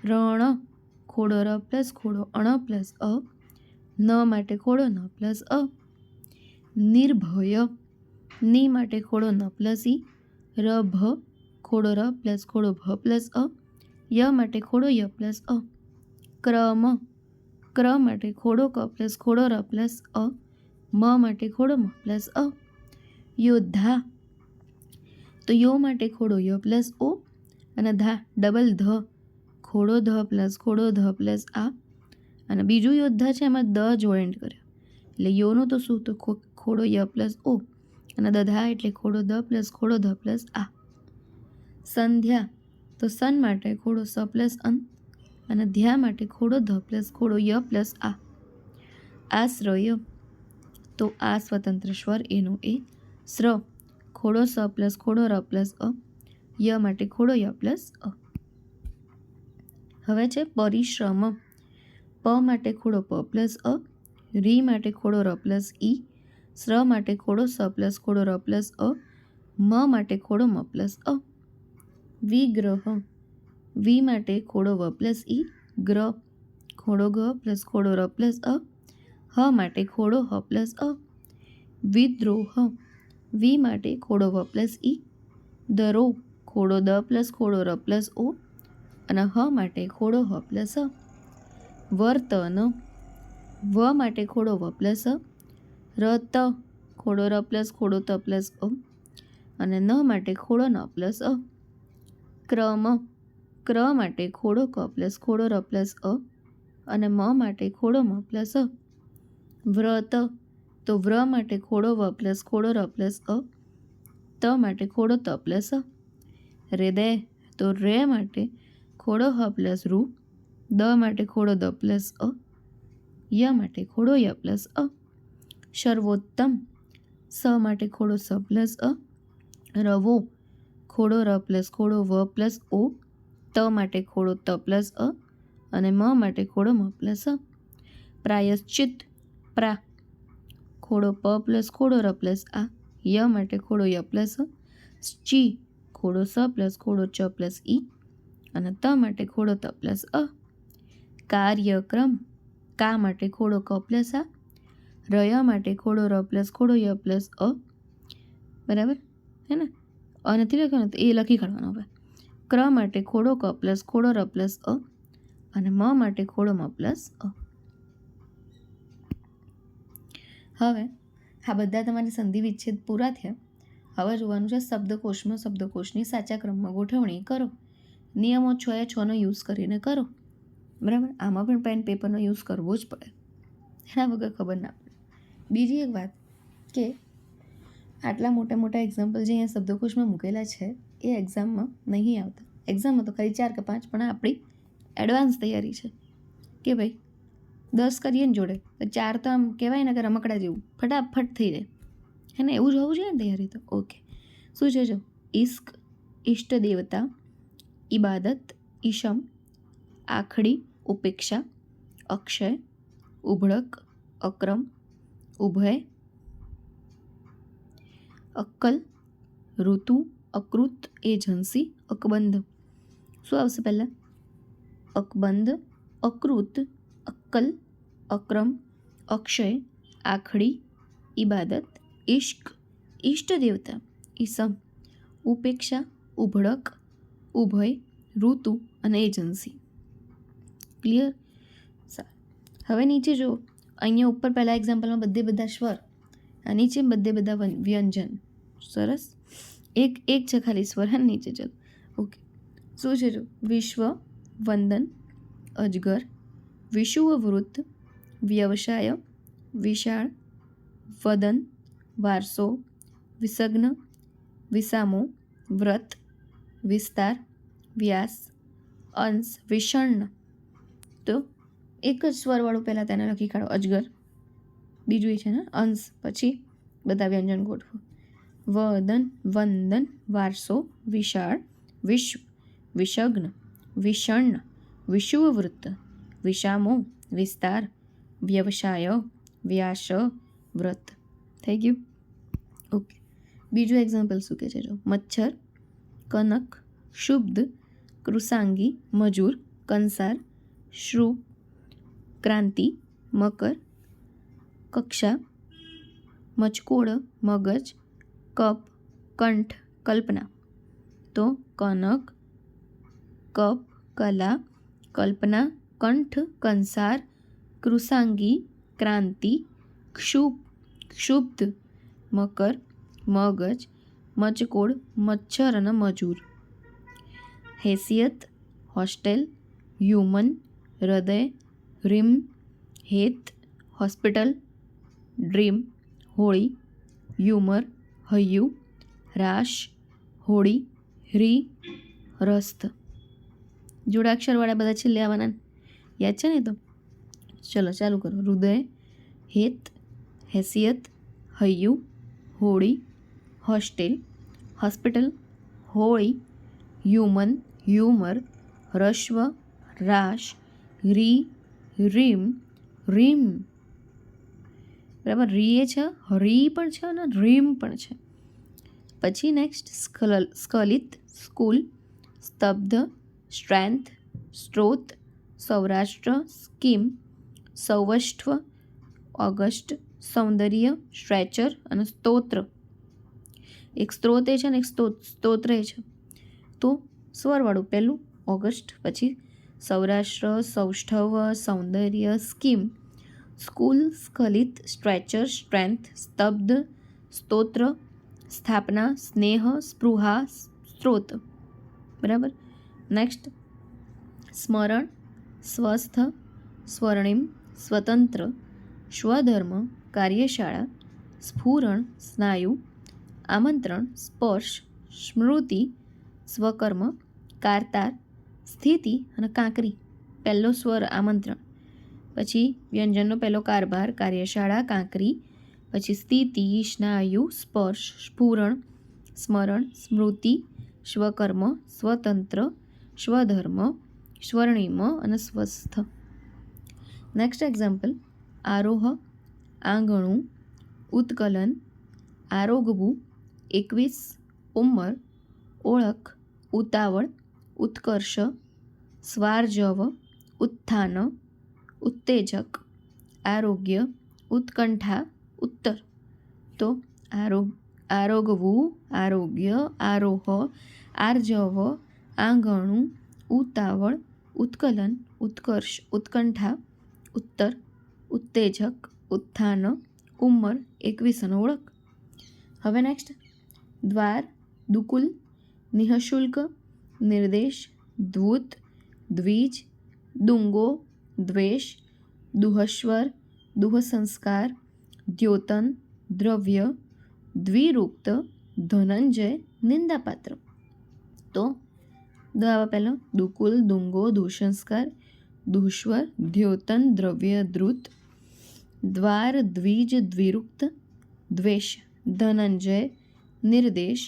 રણ ખોડો ર પ્લસ ખોડો અણ પ્લસ અ, ન માટે ખોડો ન પ્લસ અ. નિર્ભય ની માટે ખોડો ન પ્લસ ઈ, ર ભ ખોડો ર પ્લસ ખોડો ભ પ્લસ અ, ય માટે ખોડો ય પ્લસ અ. ક્રમ ક્ર માટે ખોડો ક પ્લસ ખોડો ર પ્લસ અ, મ માટે ખોડો મ પ્લસ અ. યોદ્ધા તો યો માટે ખોડો ય પ્લસ ઓ અને ધા ડબલ ધ ખોડો ધ પ્લસ ખોડો ધ પ્લસ આ અને બીજું યોદ્ધા છે એમાં દ જોઈન્ટ કર્યો એટલે યોનું તો શું તો ખોડો ય પ્લસ ઓ અને દધા એટલે ખોડો દ પ્લસ ખોડો ધ પ્લસ આ. સંધ્યા તો સન માટે ખોડો સ પ્લસ અન અને ધ્યા માટે ખોડો ધ પ્લસ ખોડો ય પ્લસ આ. આશ્રય તો આ સ્વતંત્ર સ્વર એનો એ, શ્ર ખોડો સ પ્લસ ખોડો ર પ્લસ અ, ય માટે ખોડો ય પ્લસ અ. હવે છે પરિશ્રમ પ માટે ખોડો પ પ્લસ અ, રી માટે ખોડો ર પ્લસ ઈ, શ્ર માટે ખોડો સ પ્લસ ખોડો ર પ્લસ અ, મ માટે ખોડો મ પ્લસ અ. વિગ્રહ વી માટે ખોડો વ પ્લસ ઈ, ગ્ર ખોડો ગ પ્લસ ખોડો ર પ્લસ અ, હ માટે ખોડો હ પ્લસ અ. વિદ્રોહ વી માટે ખોડો વ પ્લસ ઈ, દરો ખોડો દ પ્લસ ખોડો ર પ્લસ ઓ, અને હ માટે ખોડો હ પ્લસ અ. વર્તન વ માટે ખોડો વ પ્લસ અ, રત ખોડો ર પ્લસ ખોડો ત પ્લસ અ, અને ન માટે ખોડો ન પ્લસ અ. ક્રમ ક્ર માટે ખોડો ક પ્લસ ખોડો ર પ્લસ અ, અને મ માટે ખોડો મ પ્લસ અ. વ્રત તો વ્ર માટે ખોડો વ પ્લસ ખોડો ર પ્લસ અ, ત માટે ખોડો ત પ્લસ અ. હૃદય તો રે માટે ખોડો હ પ્લસ રૂ, દ માટે ખોડો દ પ્લસ અ, ય માટે ખોડો ય પ્લસ અ. સર્વોત્તમ સ માટે ખોડો સ પ્લસ અ, રવો ખોડો ર પ્લસ ખોડો વ પ્લસ ઓ, ત માટે ખોડો ત પ્લસ અ, અને મ માટે ખોડો મ પ્લસ અ. પ્રાયશ્ચિત પ્રા ખોડો પ પ્લસ ખોડો ર પ્લસ આ, ય માટે ખોડો ય પ્લસ અ. ચી ખોડો સ પ્લસ ખોડો ચ પ્લસ ઈ, અને ત માટે ખોડો ત પ્લસ અ. કાર્યક્રમ કા માટે ખોડો ક પ્લસ આ, રય માટે ખોડો ર પ્લસ ખોડો ય પ્લસ અ, બરાબર હે ને, નથી લખવાનું તો એ લખી કાઢવાનો. હવે ક્ર માટે ખોડો ક પ્લસ ખોડો ર પ્લસ અ, અને મ માટે ખોડો મ પ્લસ અ. હવે આ બધા તમારી સંધિ વિચ્છેદ પૂરા થયા. હવે જોવાનું છે શબ્દકોશમાં શબ્દકોશની સાચા ક્રમમાં ગોઠવણી કરો. નિયમો 6 યુઝ કરીને કરો. બરાબર, આમાં પણ પેન પેપરનો યુઝ કરવો જ પડે, એના વગર ખબર ના પડે. બીજી એક વાત કે આટલા મોટા મોટા એક્ઝામ્પલ જે અહીંયા શબ્દકોશમાં મૂકેલા છે એ એક્ઝામમાં નહીં આવતા. એક્ઝામમાં તો ખાલી 4 કે 5, પણ આપણી એડવાન્સ તૈયારી છે કે ભાઈ 10 કરીએ ને જોડે તો 4 તો આમ કહેવાય ને કે રમકડા જેવું ફટાફટ થઈ જાય, હે ને? એવું જ હોવું જોઈએ ને તૈયારી તો. ઓકે, શું છે જો? ઇશ્ક ઇષ્ટ દેવતા, ઇબાદત ઈશમ, આખડી ઉપેક્ષા, અક્ષય ઉભળક, અક્રમ ઉભય, અક્કલ ઋતુ, અકૃત એજન્સી, અકબંધ. શું આવશે પહેલાં? અકબંધ, અકૃત, અક્કલ, અક્રમ, અક્ષય, આખડી, ઇબાદત, ઇશ્ક, ઇષ્ટ દેવતા, ઈસમ, ઉપેક્ષા, ઉભળક, ઉભય, ઋતુ અને એજન્સી. ક્લિયર? હવે નીચે જો, અહીંયા ઉપર પહેલાં એક્ઝામ્પલમાં બધા સ્વર, આ નીચે બધા વ્યંજન. સરસ, એક છે ખાલી સ્વર. હા, નીચે ચાલો. ઓકે, શું છે જો? વિશ્વ, વંદન, અજગર, વિષુવવૃત્ત, વ્યવસાય, વિશાળ, વદન, વારસો, વિસગ્ન, વિસામો, વ્રત, વિસ્તાર, વ્યાસ, અંશ, વિષણ. તો એક જ સ્વરવાળું પહેલાં તેને લખી કાઢો, અજગર. બીજું એ છે ને અંશ, પછી બધા વ્યંજન ગોઠવો. વદન, વંદન, વારસો, વિશાળ, વિશ્વ, વિષગ્ન, વિષણ, વિષુવવૃત્ત, વિષામો, વિસ્તાર, વ્યવસાય, વ્યાસ, વ્રત. થઈ ગયું? ઓકે, બીજું એક્ઝામ્પલ શું કહે છે જો? મચ્છર, કનક, શુબ્ધ, કૃષાંગી, મજૂર, કંસાર, શ્રુપ, ક્રાંતિ, મકર, કક્ષા, મચકોડ, મગજ, કપ, કંઠ, કલ્પના. તો કનક, કપ, કલા, કલ્પના, કંઠ, કંસાર, કૃષાંગી, ક્રાંતિ, ક્ષુબ્ધ, મકર, મગજ, મચકોડ, મચ્છર અને મજૂર. હેસિયત, હોસ્ટેલ, હ્યુમન, હૃદય, રીમ, હેત, હોસ્પિટલ, ડ્રીમ, હોળી, હ્યુમર, હૈયું, રાશ, હોળી, રી, રસ્ત. જોડાક્ષરવાળા બધા છેલ્લે આવવાના, યાદ છે ને? તો ચલો ચાલુ કરો. હૃદય, હેત, હેસિયત, હૈયું, Holi, hostel, hospital, Holi, human, humour, રશ્વ, રાશ, રી, રીમ, રીમ. બરાબર, રી એ છે, રી પણ છે અને રીમ પણ છે. પછી નેક્સ્ટ સ્ખલિત, સ્કૂલ, સ્તબ્ધ, સ્ટ્રેન્થ, સ્ત્રોત, સૌરાષ્ટ્ર, સ્કીમ, સૌવષ્ઠવ, ઓગસ્ટ, સૌંદર્ય, સ્ટ્રેચર અને સ્તોત્ર. એક સ્ત્રોતે છે ને એક સ્તોત્રે છે. તો સ્વરવાળું પહેલું ઓગસ્ટ, પછી સૌરાષ્ટ્ર, સૌષ્ઠવ, સૌંદર્ય, સ્કીમ, સ્કૂલ, સ્ખલિત, સ્ટ્રેચર, સ્ટ્રેન્થ, સ્તબ્ધ, સ્તોત્ર, સ્થાપના, સ્નેહ, સ્પૃહા, સ્ત્રોત. બરાબર. નેક્સ્ટ સ્મરણ, સ્વસ્થ, સ્વર્ણિમ, સ્વતંત્ર, સ્વધર્મ, કાર્યશાળા, સ્ફુરણ, સ્નાયુ, આમંત્રણ, સ્પર્શ, સ્મૃતિ, સ્વકર્મ, કારતાર, સ્થિતિ અને કાંકરી. પહેલો સ્વર આમંત્રણ, પછી વ્યંજનનો પહેલો કારભાર કાર્યશાળા કાંકરી, પછી સ્થિતિ, સ્નાયુ, સ્પર્શ, સ્ફુરણ, સ્મરણ, સ્મૃતિ, સ્વકર્મ, સ્વતંત્ર, સ્વધર્મ, સ્વર્ણિમ અને સ્વસ્થ. નેક્સ્ટ એક્ઝામ્પલ આરોહ, આંગણું, ઉત્કલન, આરોગવું, 21, ઉંમર, ઓળખ, ઉતાવળ, ઉત્કર્ષ, સ્વાર્જવ, ઉત્થાન, ઉત્તેજક, આરોગ્ય, ઉત્કંઠા, ઉત્તર. તો આરોગવું, આરોગ્ય, આરોહ, આર્જવ, આંગણું, ઉતાવળ, ઉત્કલન, ઉત્કર્ષ, ઉત્કંઠા, ઉત્તર, ઉત્તેજક, ઉત્થાન, ઉંમર, 21 અને ઓળખ. હવે નેક્સ્ટ દ્વાર, દુકુલ, નિઃશુલ્ક, નિર્દેશ, દ્વુત, દ્વિજ, દુંગો, દ્વેષ, દુહસ્વર, દુહસંસ્કાર, દ્યોતન, દ્રવ્ય, દ્વિરુક્ત, ધનંજય, નિંદાપાત્ર. તો આવા પહેલો દુકુલ, દુંગો, દુઃસંસ્કાર, દુહસ્વર, દ્યોતન, દ્રવ્ય, દ્રુત, દ્વાર, દ્વિજ, દ્વિરુક્ત, દ્વેષ, ધનંજય, નિર્દેશ,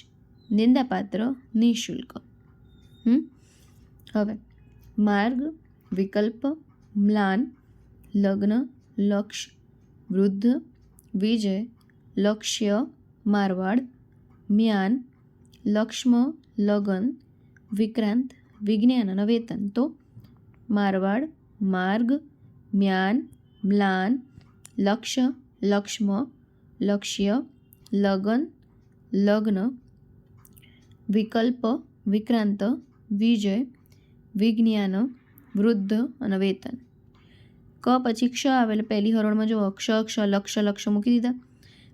નિંદાપાત્ર, નિઃશુલ્ક. હવે માર્ગ, વિકલ્પ, મ્લાન, લગ્ન, લક્ષ, વૃદ્ધ, વિજય, લક્ષ્ય, મારવાડ, મ્યાન, લક્ષ્મ, લગન, વિક્રાંત, વિજ્ઞાન અને વેતન. તો મારવાડ, માર્ગ, મ્યાન, મ્લાન, લક્ષ્ય, લક્ષ્મ, લક્ષ્ય, લગન, લગ્ન, વિકલ્પ, વિક્રાંત, વિજય, વિજ્ઞાન, વૃદ્ધ અને વેતન. ક પછી ક્ષ આવે એટલે પહેલી હરોળમાં જો ક્ષ, ક્ષ, લક્ષ, લક્ષ મૂકી દીધા.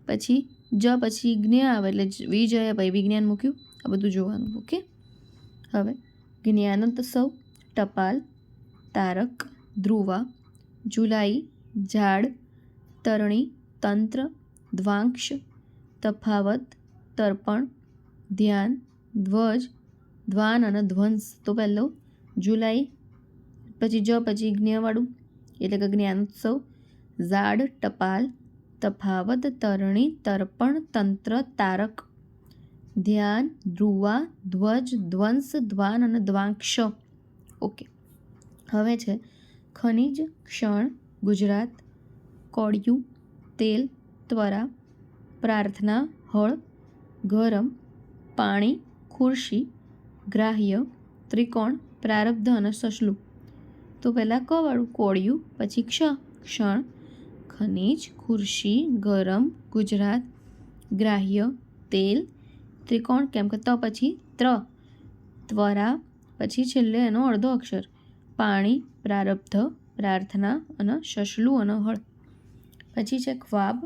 પછી જ પછી જ્ઞ આવે એટલે વિજય, પછી વિજ્ઞાન મૂક્યું. આ બધું જોવાનું. ઓકે. હવે જ્ઞાનોત્સવ, ટપાલ, તારક, ધ્રુવા, જુલાઈ, ઝાડ, તરણી, તંત્ર, દ્વાંક્ષ, તફાવત, તર્પણ, ધ્યાન, ધ્વજ, ધ્વાન અને ધ્વંસ. તો પહેલો જુલાઈ, પછી જ પછી જ્ઞવાળું એટલે કે જ્ઞાનોત્સવ, ઝાડ, ટપાલ, તફાવત, તરણી, તર્પણ, તંત્ર, તારક, ધ્યાન, ધ્રુવા, ધ્વજ, ધ્વંસ, ધ્વાન અને દ્વાંક્ષ. ઓકે. હવે છે ખનિજ, ક્ષણ, ગુજરાત, કોળિયું, તેલ, ત્વરા, પ્રાર્થના, હળ, ગરમ, પાણી, ખુરશી, ગ્રાહ્ય, ત્રિકોણ, પ્રારબ્ધ અને સસલું. તો પહેલાં કવાળું કોળિયું, પછી ક્ષણ, ખનિજ, ખુરશી, ગરમ, ગુજરાત, ગ્રાહ્ય, તેલ, ત્રિકોણ કેમ કે પછી ત્વરા, પછી છેલ્લે એનો અડધો અક્ષર પાણી, પ્રારબ્ધ, પ્રાર્થના અને સસલું અને હળ. પછી છે ખ્વાબ,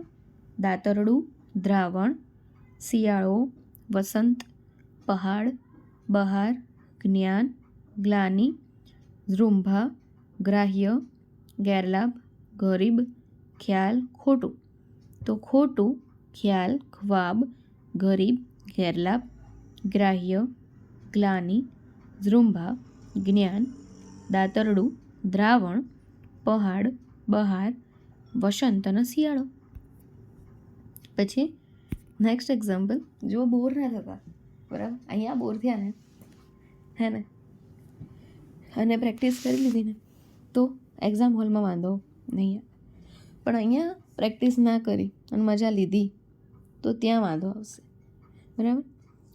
દાતરડું, દ્રાવણ, શિયાળો, વસંત, પહાડ, બહાર, જ્ઞાન, ગ્લાનિ, ઝૃંભા, ગ્રાહ્ય, ગેરલાભ, ગરીબ, ખ્યાલ, ખોટું. તો ખોટું, ખ્યાલ, ખ્વાબ, ગરીબ, ગેરલાભ, ગ્રાહ્ય, ગ્લાનિ, ઝૃંભા, જ્ઞાન, દાતરડું, દ્રાવણ, પહાડ, બહાર, વસંત અને શિયાળો. પછી નેક્સ્ટ એક્ઝામ્પલ જો બોર ના થતા. બરાબર. અહીંયા બોર થયા ને હે ને અને પ્રેક્ટિસ કરી લીધી ને તો એક્ઝામ હોલમાં વાંધો નહીં. પણ અહીંયા પ્રેક્ટિસ ના કરી અને મજા લીધી તો ત્યાં વાંધો આવશે. બરાબર.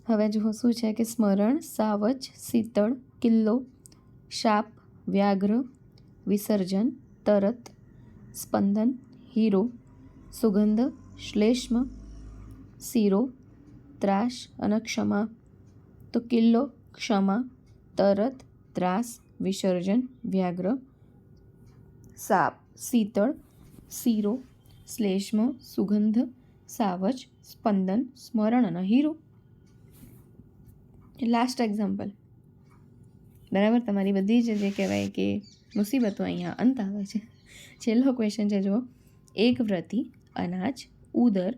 હવે જો શું છે કે સ્મરણ, સાવજ, શીતળ, કિલ્લો, શાપ, વ્યાઘ્ર, વિસર્જન, તરત, સ્પંદન, હીરો, સુગંધ, શ્લેષ્મ, શીરો, ત્રાસ અને ક્ષમા. તો કિલ્લો ક્ષમા, તરત ત્રાસ, વિસર્જન વ્યાઘ્ર, સાપ શીતળ, શીરો શ્લેષ્મ, સુગંધ સાવજ, સ્પંદન સ્મરણ અને હીરો. Last example. બરાબર, તમારી બધી જ જે કહેવાય કે મુસીબતો અહીંયા અંત આવે છે. છેલ્લો ક્વેશ્ચન છે જુઓ. એક વ્રતિ, અનાજ, ઉદર,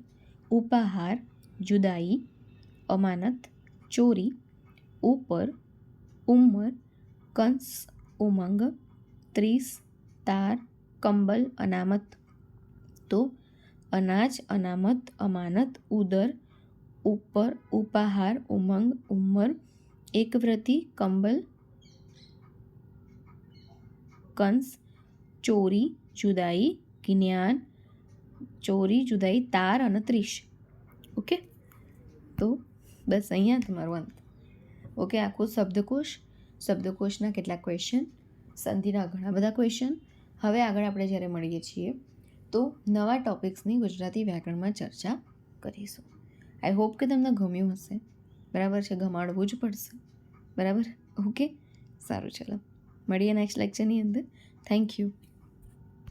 ઉપાહાર, જુદાઈ, અમાનત, ચોરી, ઉપર, ઉંમર, કંસ, ઉમંગ, 30, તાર, કંબલ, અનામત. તો અનાજ, અનામત, અમાનત, ઉદર, ઉપર, ઉપાહાર, ઉમંગ, ઉંમર, એકવ્રતિ, કંબલ, કંસ, ચોરી, જુદાઈ, જ્ઞાન, ચોરી, જુદાઈ, તાર અને 30. ઓકે, તો બસ અહીંયા તમારું અંત. ઓકે, આખો શબ્દકોશના કેટલાક ક્વેશ્ચન, સંધિના ઘણા બધા ક્વેશ્ચન. હવે આગળ આપણે જ્યારે મળીએ છીએ તો નવા ટોપિક્સની ગુજરાતી વ્યાકરણમાં ચર્ચા કરીશું. આઈ હોપ કે તમને ગમ્યું હશે. બરાબર છે, ગમાડવું જ પડશે. બરાબર, ઓકે, સારું, ચલો મળીએ નેક્સ્ટ લેક્ચરની અંદર. Thank you.